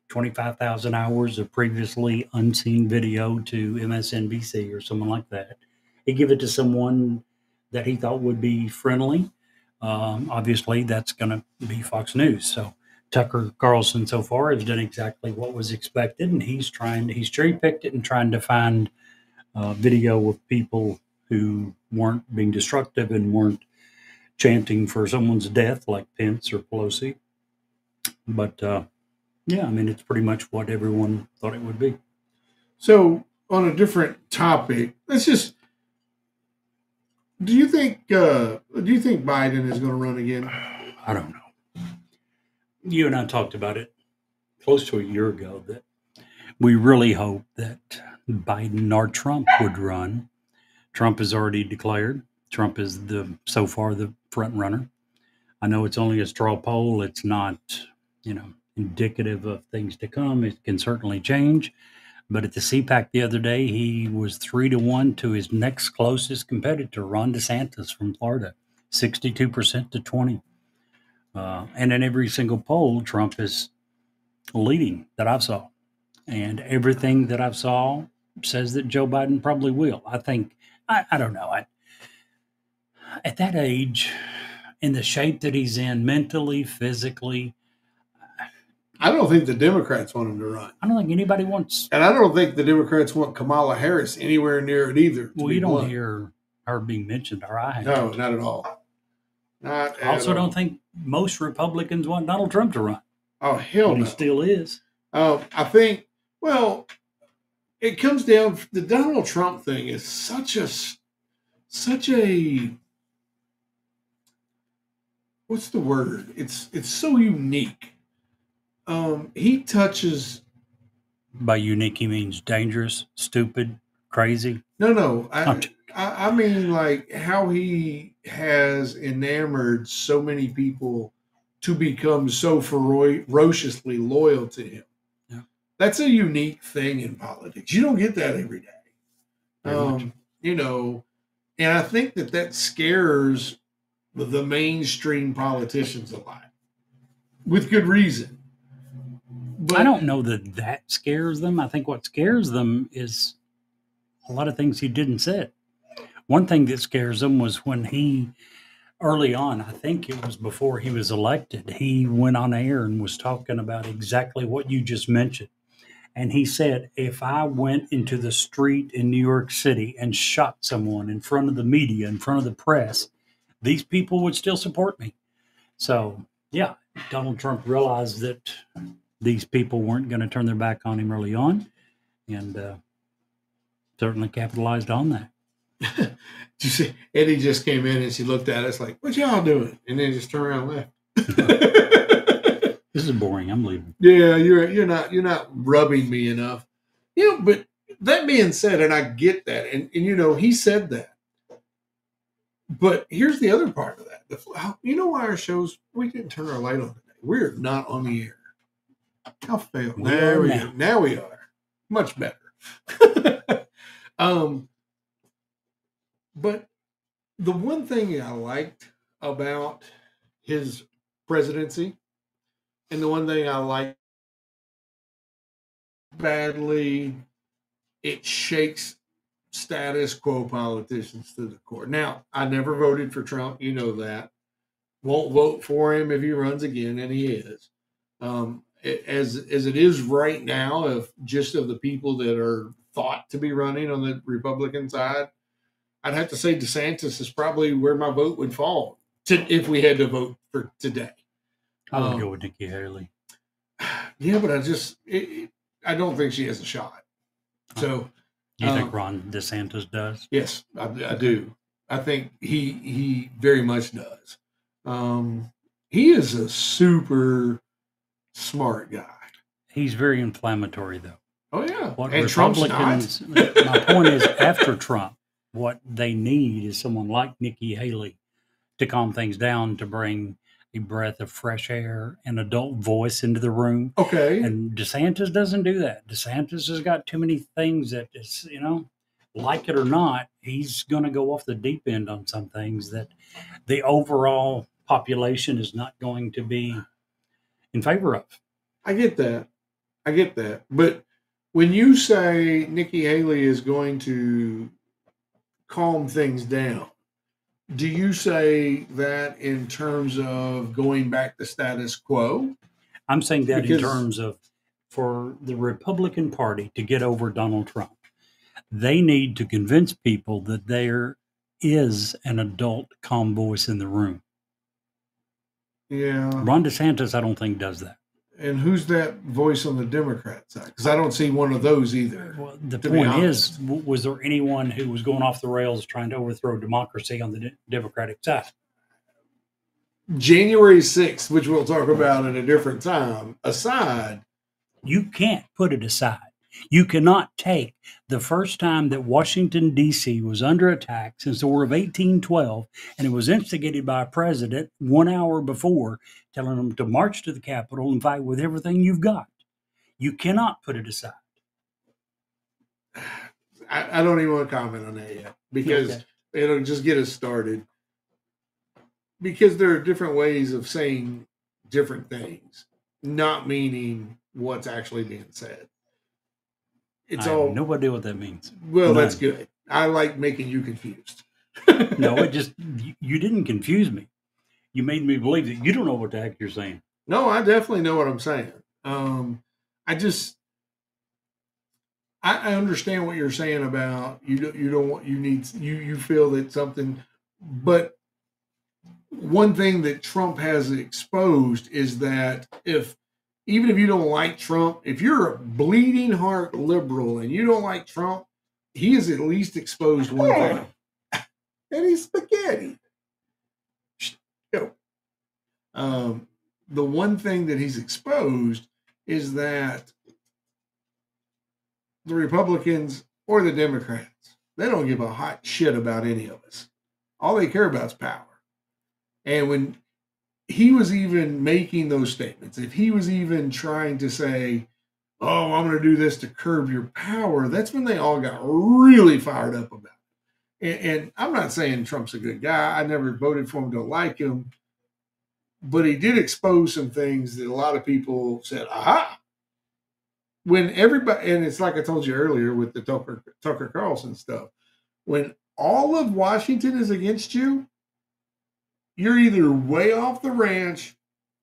25,000 hours of previously unseen video to MSNBC or someone like that. He gave it to someone that he thought would be friendly. Obviously, that's going to be Fox News. So Tucker Carlson so far has done exactly what was expected, and he's cherry picked it and trying to find video of people who weren't being destructive and weren't chanting for someone's death like Pence or Pelosi. But yeah, I mean, it's pretty much what everyone thought it would be. So, on a different topic, let's just. Do you think Biden is going to run again? I don't know. You and I talked about it close to a year ago that we really hope that Biden or Trump would run. Trump has already declared. Trump is so far the front runner. I know it's only a straw poll. It's not, indicative of things to come. It can certainly change. But at the CPAC the other day, he was 3-1 to his next closest competitor, Ron DeSantis from Florida, 62% to 20. And in every single poll, Trump is leading that I've saw. And everything that I've saw says that Joe Biden probably will. I think, I don't know. At that age, in the shape that he's in, mentally, physically, I don't think the Democrats want him to run. I don't think anybody wants. And I don't think the Democrats want Kamala Harris anywhere near it either. Well, you don't hear her being mentioned, or I have. No, not at all. Not I also don't think most Republicans want Donald Trump to run. Oh, hell But no. he still is. I think, well, it comes down, the Donald Trump thing is such a, what's the word? It's so unique. He touches. By unique, he means dangerous, stupid, crazy. No. I'm I mean, like how he has enamored so many people to become so ferociously loyal to him. Yeah. That's a unique thing in politics. You don't get that every day. You know, and I think that scares the mainstream politicians a lot, with good reason. But I don't know that scares them. I think what scares them is a lot of things he didn't say. One thing that scares them was when he, early on, I think it was before he was elected, he went on air and was talking about exactly what you just mentioned. And he said, if I went into the street in New York City and shot someone in front of the media, in front of the press, these people would still support me. So, yeah, Donald Trump realized that these people weren't going to turn their back on him early on, and certainly capitalized on that. You see, Eddie just came in and she looked at us like, "What y'all doing?" And then just turned around and left. This is boring. I'm leaving. Yeah, you're not rubbing me enough. You know, but that being said, and I get that, and you know, he said that. But here's the other part of that. You know why our shows, we didn't turn our light on today. We're not on the air. How failed. Now we are. Much better. But the one thing I liked about his presidency, and the one thing I liked badly, it shakes status quo politicians to the core. Now, I never voted for Trump. You know that. Won't vote for him if he runs again, and he is. As it is right now, of the people that are thought to be running on the Republican side, I'd have to say DeSantis is probably where my vote would fall if we had to vote for today. I would go with Nikki Haley. Yeah, but I don't think she has a shot. So, do you think Ron DeSantis does? Yes, I do. I think he very much does. He is a super smart guy. He's very inflammatory, though. Oh yeah, What and Republicans? My point is, after Trump, what they need is someone like Nikki Haley to calm things down, to bring a breath of fresh air and adult voice into the room. Okay. And DeSantis doesn't do that. DeSantis has got too many things that is, like it or not, he's going to go off the deep end on some things that the overall population is not going to be in favor of. I get that. But when you say Nikki Haley is going to calm things down, do you say that in terms of going back to status quo? I'm saying that in terms of, for the Republican Party to get over Donald Trump, they need to convince people that there is an adult, calm voice in the room. Yeah. Ron DeSantis, I don't think, does that. And who's that voice on the Democrat side? Because I don't see one of those either. Well, the point is, was there anyone who was going off the rails trying to overthrow democracy on the Democratic side? January 6th, which we'll talk about at a different time, aside. You can't put it aside. You cannot take the first time that Washington, D.C. was under attack since the War of 1812, and it was instigated by a president 1 hour before, telling them to march to the Capitol and fight with everything you've got. You cannot put it aside. I don't even want to comment on that yet, because it'll just get us started. Because there are different ways of saying different things, not meaning what's actually being said. I have no idea what that means. Well, that's good. I like making you confused. No, you didn't confuse me. You made me believe that you don't know what the heck you're saying. No, I definitely know what I'm saying. I understand what you're saying about you feel that something, but one thing that Trump has exposed is that even if you don't like Trump, if you're a bleeding heart liberal and you don't like Trump, he has at least exposed one thing. And he's spaghetti. Go. The one thing that he's exposed is that the Republicans or the Democrats, they don't give a hot shit about any of us. All they care about is power. And when he was even making those statements, if he was even trying to say, oh, I'm going to do this to curb your power, that's when they all got really fired up about it. And I'm not saying Trump's a good guy. I never voted for him, don't like him. But he did expose some things that a lot of people said, aha. When everybody, and it's like I told you earlier with the Tucker Carlson stuff, when all of Washington is against you, you're either way off the ranch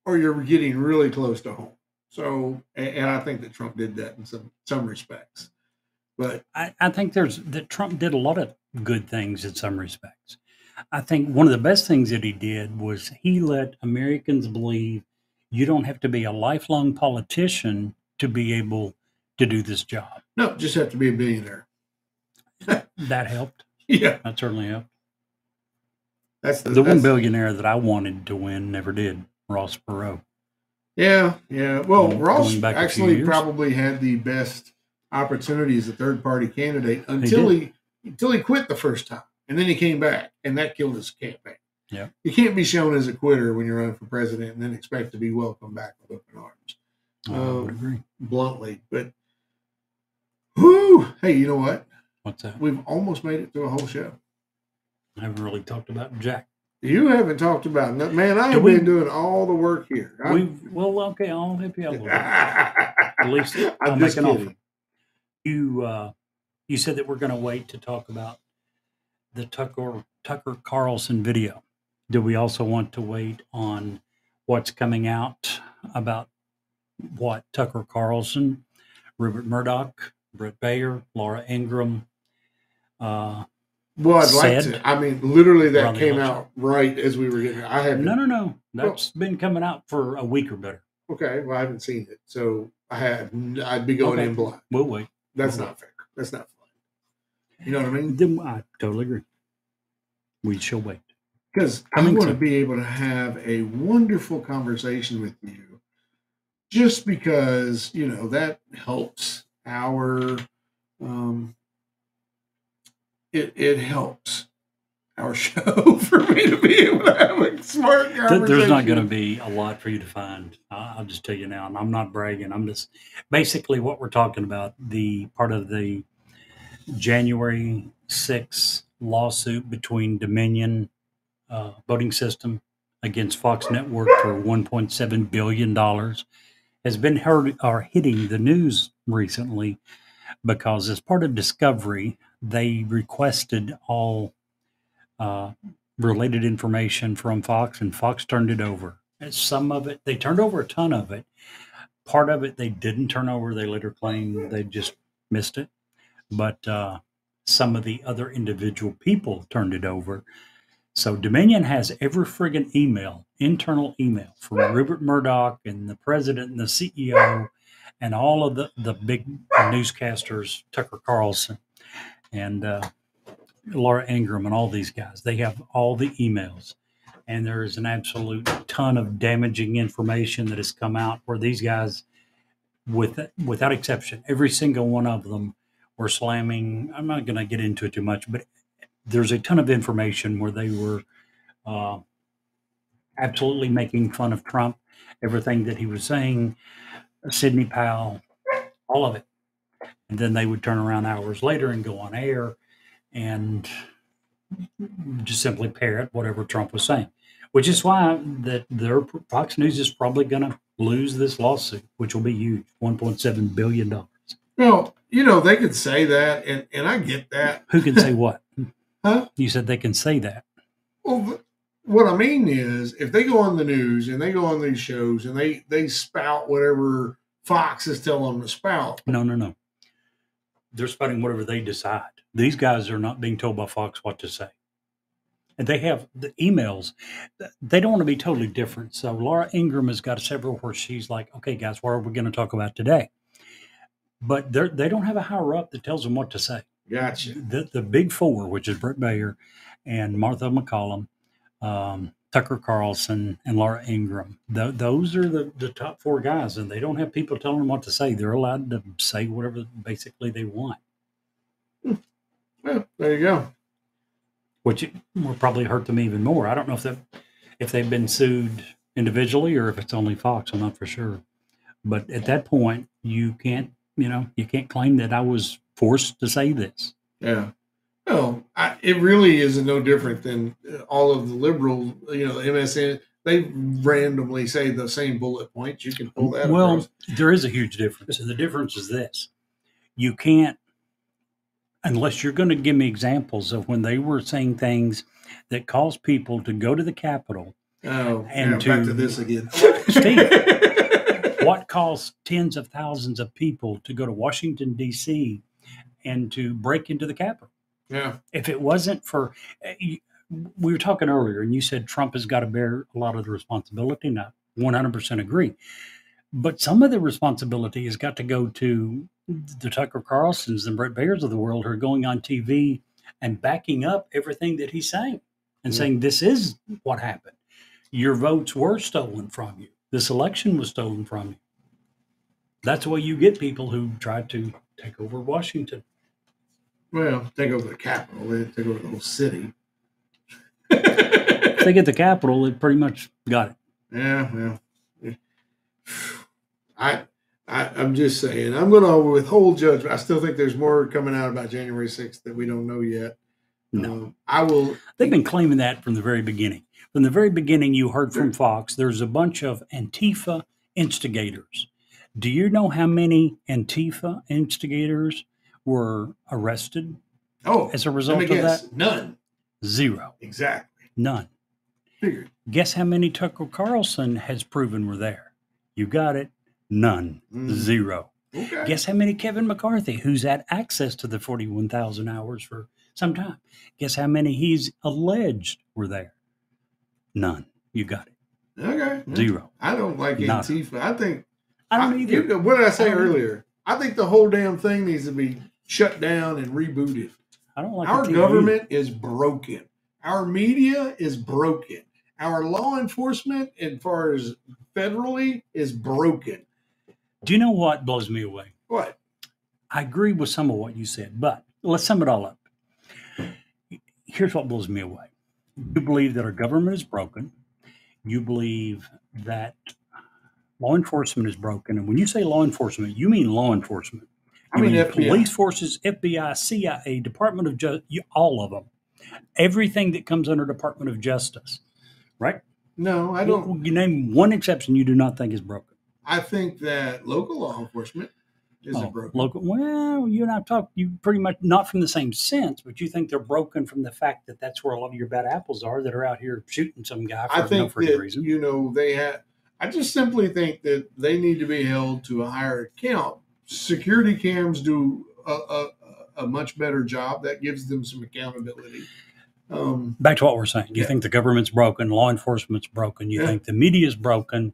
or you're getting really close to home. So, and I think that Trump did that in some respects. But I think that Trump did a lot of good things in some respects. I think one of the best things that he did was he let Americans believe you don't have to be a lifelong politician to be able to do this job. No, just have to be a billionaire. That helped. Yeah. That certainly helped. That's the one billionaire that I wanted to win never did, Ross Perot. Yeah. Well, Ross actually probably had the best opportunity as a third-party candidate until he quit the first time. And then he came back, and that killed his campaign. Yeah. You can't be shown as a quitter when you're running for president and then expect to be welcomed back with open arms. I would agree. Bluntly. But, whoo, hey, you know what? What's that? We've almost made it through a whole show. I haven't really talked about Jack. You haven't talked about it. Man, I have been doing all the work here. Okay, I'll help you out a little bit. At least I'll make an offer. You said that we're going to wait to talk about the Tucker Carlson video. Do we also want to wait on what's coming out about what Tucker Carlson, Rupert Murdoch, Brett Baer, Laura Ingraham well, I'd like to. I mean, literally that came out right as we were getting. I haven't. No. That's been coming out for a week or better. Okay, well, I haven't seen it, so I'd be going in blind. We'll wait. That's not fair. That's not fun. You know what I mean? Then I totally agree. We shall wait. Because I want to be able to have a wonderful conversation with you, just because that helps our. It helps our show for me to be able to have a smart conversation. There's not going to be a lot for you to find. I'll just tell you now, and I'm not bragging. I'm just basically what we're talking about, the part of the January 6th lawsuit between Dominion voting system against Fox Network for $1.7 billion has been hitting the news recently because as part of discovery, they requested all related information from Fox, and Fox turned it over. And some of it, they turned over a ton of it. Part of it they didn't turn over. They later claimed they just missed it. But some of the other individual people turned it over. So Dominion has every friggin' internal email from Rupert Murdoch and the president and the CEO and all of the big newscasters, Tucker Carlson and Laura Ingraham and all these guys. They have all the emails. And there is an absolute ton of damaging information that has come out where these guys, without exception, every single one of them were slamming. I'm not going to get into it too much, but there's a ton of information where they were absolutely making fun of Trump, everything that he was saying, Sidney Powell, all of it. And then they would turn around hours later and go on air and just simply parrot whatever Trump was saying, which is why that their Fox News is probably going to lose this lawsuit, which will be huge, $1.7 billion. Well, they could say that, and I get that. Who can say what? Huh? You said they can say that. Well, what I mean is, if they go on the news and they go on these shows and they spout whatever Fox is telling them to spout. No. They're spouting whatever they decide. These guys are not being told by Fox what to say. And they have the emails. They don't want to be totally different. So Laura Ingraham has got several where she's like, okay, guys, what are we going to talk about today? But they don't have a higher up that tells them what to say. Gotcha. The big four, which is Brett Baer and Martha McCallum, Tucker Carlson, and Laura Ingraham. Those are the top four guys, and they don't have people telling them what to say. They're allowed to say whatever basically they want. Well, there you go. Which will probably hurt them even more. I don't know if they've been sued individually or if it's only Fox. I'm not for sure. But at that point, you can't claim that I was forced to say this. Yeah. Well, it really is no different than all of the liberal, the MSN. They randomly say the same bullet points. You can pull that. Well, across. There is a huge difference. And the difference is this. You can't, unless you're going to give me examples of when they were saying things that caused people to go to the Capitol. Oh, and back to this again. Steve, what caused tens of thousands of people to go to Washington, D.C. and to break into the Capitol? Yeah. If it wasn't for, we were talking earlier, and you said Trump has got to bear a lot of the responsibility. And I 100% agree. But some of the responsibility has got to go to the Tucker Carlsons and Brett Bayers of the world who are going on TV and backing up everything that he's saying and saying this is what happened. Your votes were stolen from you. This election was stolen from you. That's why you get people who try to take over Washington. Well, take over the Capitol. They take over the whole city. If they get the Capitol, they pretty much got it. Yeah, well, I'm just saying. I'm going to withhold judgment. I still think there's more coming out about January 6th that we don't know yet. No, I will. They've been claiming that from the very beginning. From the very beginning, you heard from Fox, there's a bunch of Antifa instigators. Do you know how many Antifa instigators were arrested? As a result of that? None. Zero. Exactly. None. Figured. Guess how many Tucker Carlson has proven were there? You got it. None. Zero. Okay. Guess how many Kevin McCarthy, who's had access to the 41,000 hours for some time. Guess how many he's alleged were there? None. You got it. Okay. Zero. I don't like Antifa. I don't either. What did I say earlier? I think the whole damn thing needs to be shut down and rebooted. I don't like our government is broken. Our media is broken. Our law enforcement, as far as federally, is broken. Do you know what blows me away? What? I agree with some of what you said, but let's sum it all up. Here's what blows me away. You believe that our government is broken. You believe that law enforcement is broken. And when you say law enforcement, you mean law enforcement. I mean FBI. Police forces, FBI, CIA, Department of Justice, all of them. Everything that comes under Department of Justice, right? No, I don't. You name one exception you do not think is broken. I think that local law enforcement isn't broken. Local, well, you and I talk, you pretty much, not from the same sense, but you think they're broken from the fact that that's where a lot of your bad apples are that are out here shooting some guy for no freaking reason. I just simply think that they need to be held to a higher account. Security cams do a much better job. That gives them some accountability. Back to what we're saying. You think the government's broken, law enforcement's broken, you think the media's broken,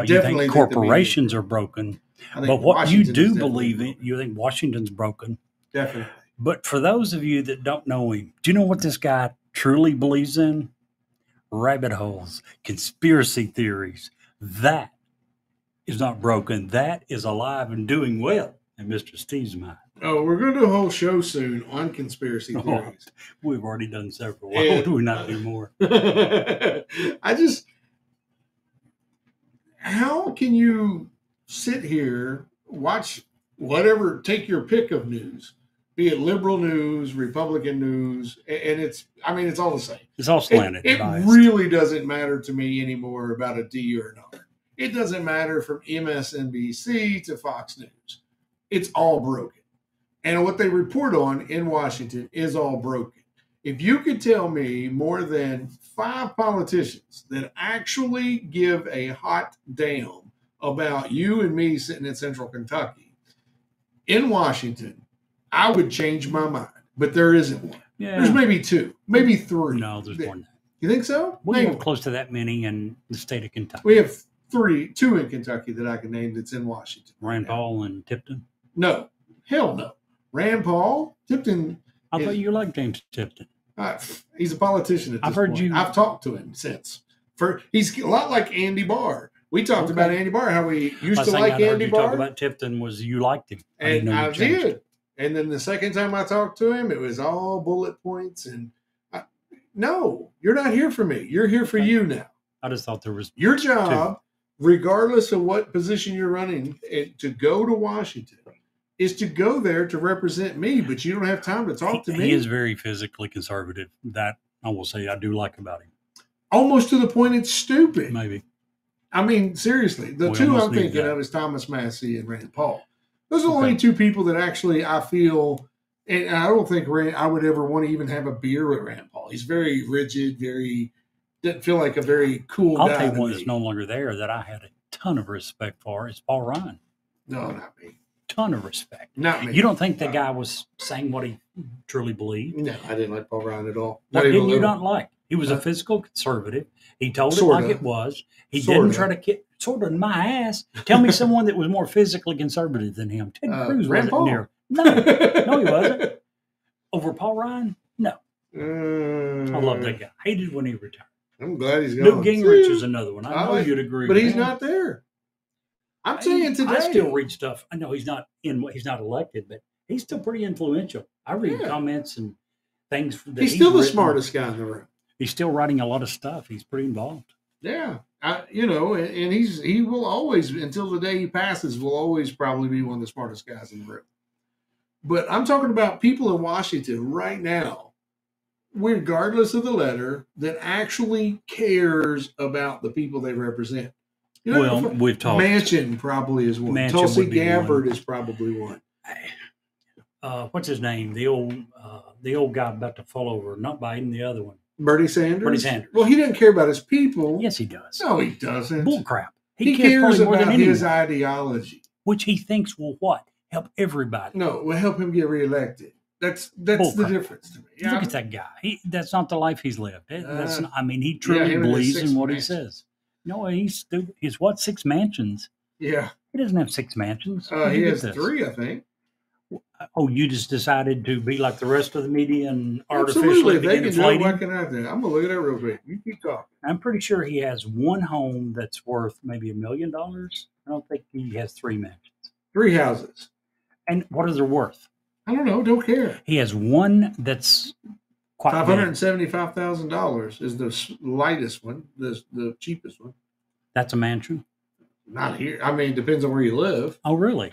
you think corporations are broken. But what you do believe in, you think Washington's broken. Definitely. But for those of you that don't know him, do you know what this guy truly believes in? Rabbit holes, conspiracy theories. That is not broken. That is alive and doing well in Mr. Steve's mind. Oh, we're going to do a whole show soon on conspiracy theories. We've already done several. Why would we not do more? How can you sit here, watch whatever, take your pick of news, be it liberal news, Republican news, and it's all the same. It's all slanted. It really doesn't matter to me anymore about a D or an R. It doesn't matter from MSNBC to Fox News. It's all broken. And what they report on in Washington is all broken. If you could tell me more than 5 politicians that actually give a hot damn about you and me sitting in Central Kentucky in Washington, I would change my mind. But there isn't one. Yeah. There's maybe 2, maybe 3. No, there's more than that. You think so? We have close to that many in the state of Kentucky. We have 2 in Kentucky that I can name that's in Washington. Rand Paul and Tipton? No. Hell no. Rand Paul, Tipton. I thought you liked James Tipton. He's a politician at this I've heard point. you- I've talked to him since. He's a lot like Andy Barr. We talked Okay. about Andy Barr, how we used Last to thing like I heard Andy you Barr. talk about Tipton was you liked him. And know you I changed did. it. And then the second time I talked to him, it was all bullet points. And no, you're not here for me. You're here for you now. I just thought there was Your job, regardless of what position you're running, to go to Washington is to go there to represent me, but you don't have time to talk to me. He is very physically conservative. That I will say I do like about him. Almost to the point it's stupid. Maybe. I mean, seriously, the We two almost I'm need thinking that. of is Thomas Massey and Rand Paul. Those are the only two people that actually I feel, and I don't think I would ever want to even have a beer with Rand Paul. He's very rigid, doesn't feel like a very cool I'll guy. tell you to one me. that's no longer there that I had a ton of respect for is Paul Ryan. No, not me. Ton of respect. Not me. You don't think the guy was saying what he truly believed? No, I didn't like Paul Ryan at all. What even didn't you a little. not like? He was a physical conservative. He told it Sorta. like it was. He Sorta. didn't try to get sort of in my ass. Tell me someone that was more physically conservative than him. Ted Cruz Rand wasn't Paul. near. No, he wasn't. Over Paul Ryan? No. I love that guy. Hated when he retired. I'm glad he's gone. Newt Gingrich is another one. I know like- you'd agree But with he's him. not there. I'm saying today. I still read stuff. I know he's not elected, but he's still pretty influential. I read Yeah. comments and things. That he's still the written. smartest guy in the room. He's still writing a lot of stuff. He's pretty involved. Yeah, and he will always, until the day he passes, will always probably be one of the smartest guys in the room. But I'm talking about people in Washington right now, regardless of the letter, that actually cares about the people they represent. You know, Well, we've talked. Manchin probably is one. Manchin Tulsi would be Gabbard one. is probably one. What's his name? The old guy about to fall over. Not Biden, the other one. Bernie Sanders. Bernie Sanders. Well, he doesn't care about his people. Yes, he does. No, he doesn't. Bull crap. He cares cares probably more about than anyone, his ideology. which he thinks will what help everybody. No, it will help him get reelected. That's the Bullcrap. difference to me. Look at that guy. That's not the life he's lived. That's not, I mean, he yeah, truly him and his believes 6 in what mansions. he says. No, he's stupid. He's what, 6 mansions? Yeah. He doesn't have 6 mansions. Where'd He you get has this? 3, I think. Oh, you just decided to be like the rest of the media and Absolutely. artificially If they begin can do it, inflating? why can I do it? I'm going to look at that real quick. You keep talking. I'm pretty sure he has one home that's worth maybe $1 million. I don't think he has 3 mansions. 3 houses. And what are they worth? I don't know. Don't care. He has one that's quite big. $575,000 is the lightest one, the cheapest one. That's a mansion. Not here. I mean, it depends on where you live. Oh, really?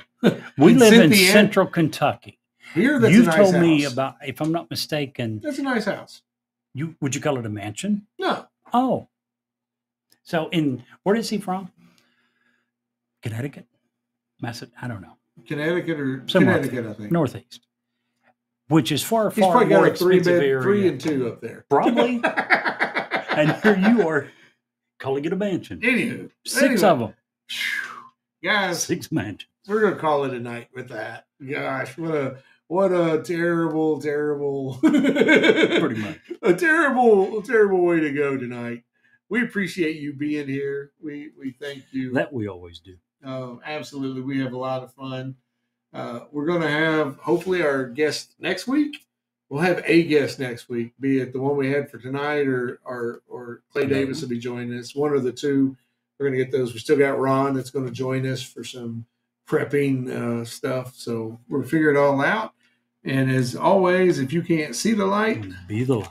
We live in Cynthia- central Kentucky. Here, that's You've a nice told house. me about, if I'm not mistaken, That's a nice house. would you call it a mansion? No. Oh. So where is he from? Connecticut? I don't know. Connecticut or Somewhere Connecticut, I think. Northeast. Which is far, He's far probably more got a 3 expensive bed, area. 3 and 2 up there. Probably. And here you are calling it a mansion. Anywho, 6 of them. guys, 6 mansions. we're gonna call it a night with that. Gosh, what a terrible Pretty much. a terrible way to go tonight. We appreciate you being here. We thank you. That we always do. Absolutely, we have a lot of fun. We're gonna have hopefully our guest next week. We'll have a guest next week, be it the one we had for tonight or Clay Davis will be joining us. One of the two. We're going to get those. We still got Ron that's going to join us for some prepping stuff. So we'll figure it all out. And as always, if you can't see the light, Be the light.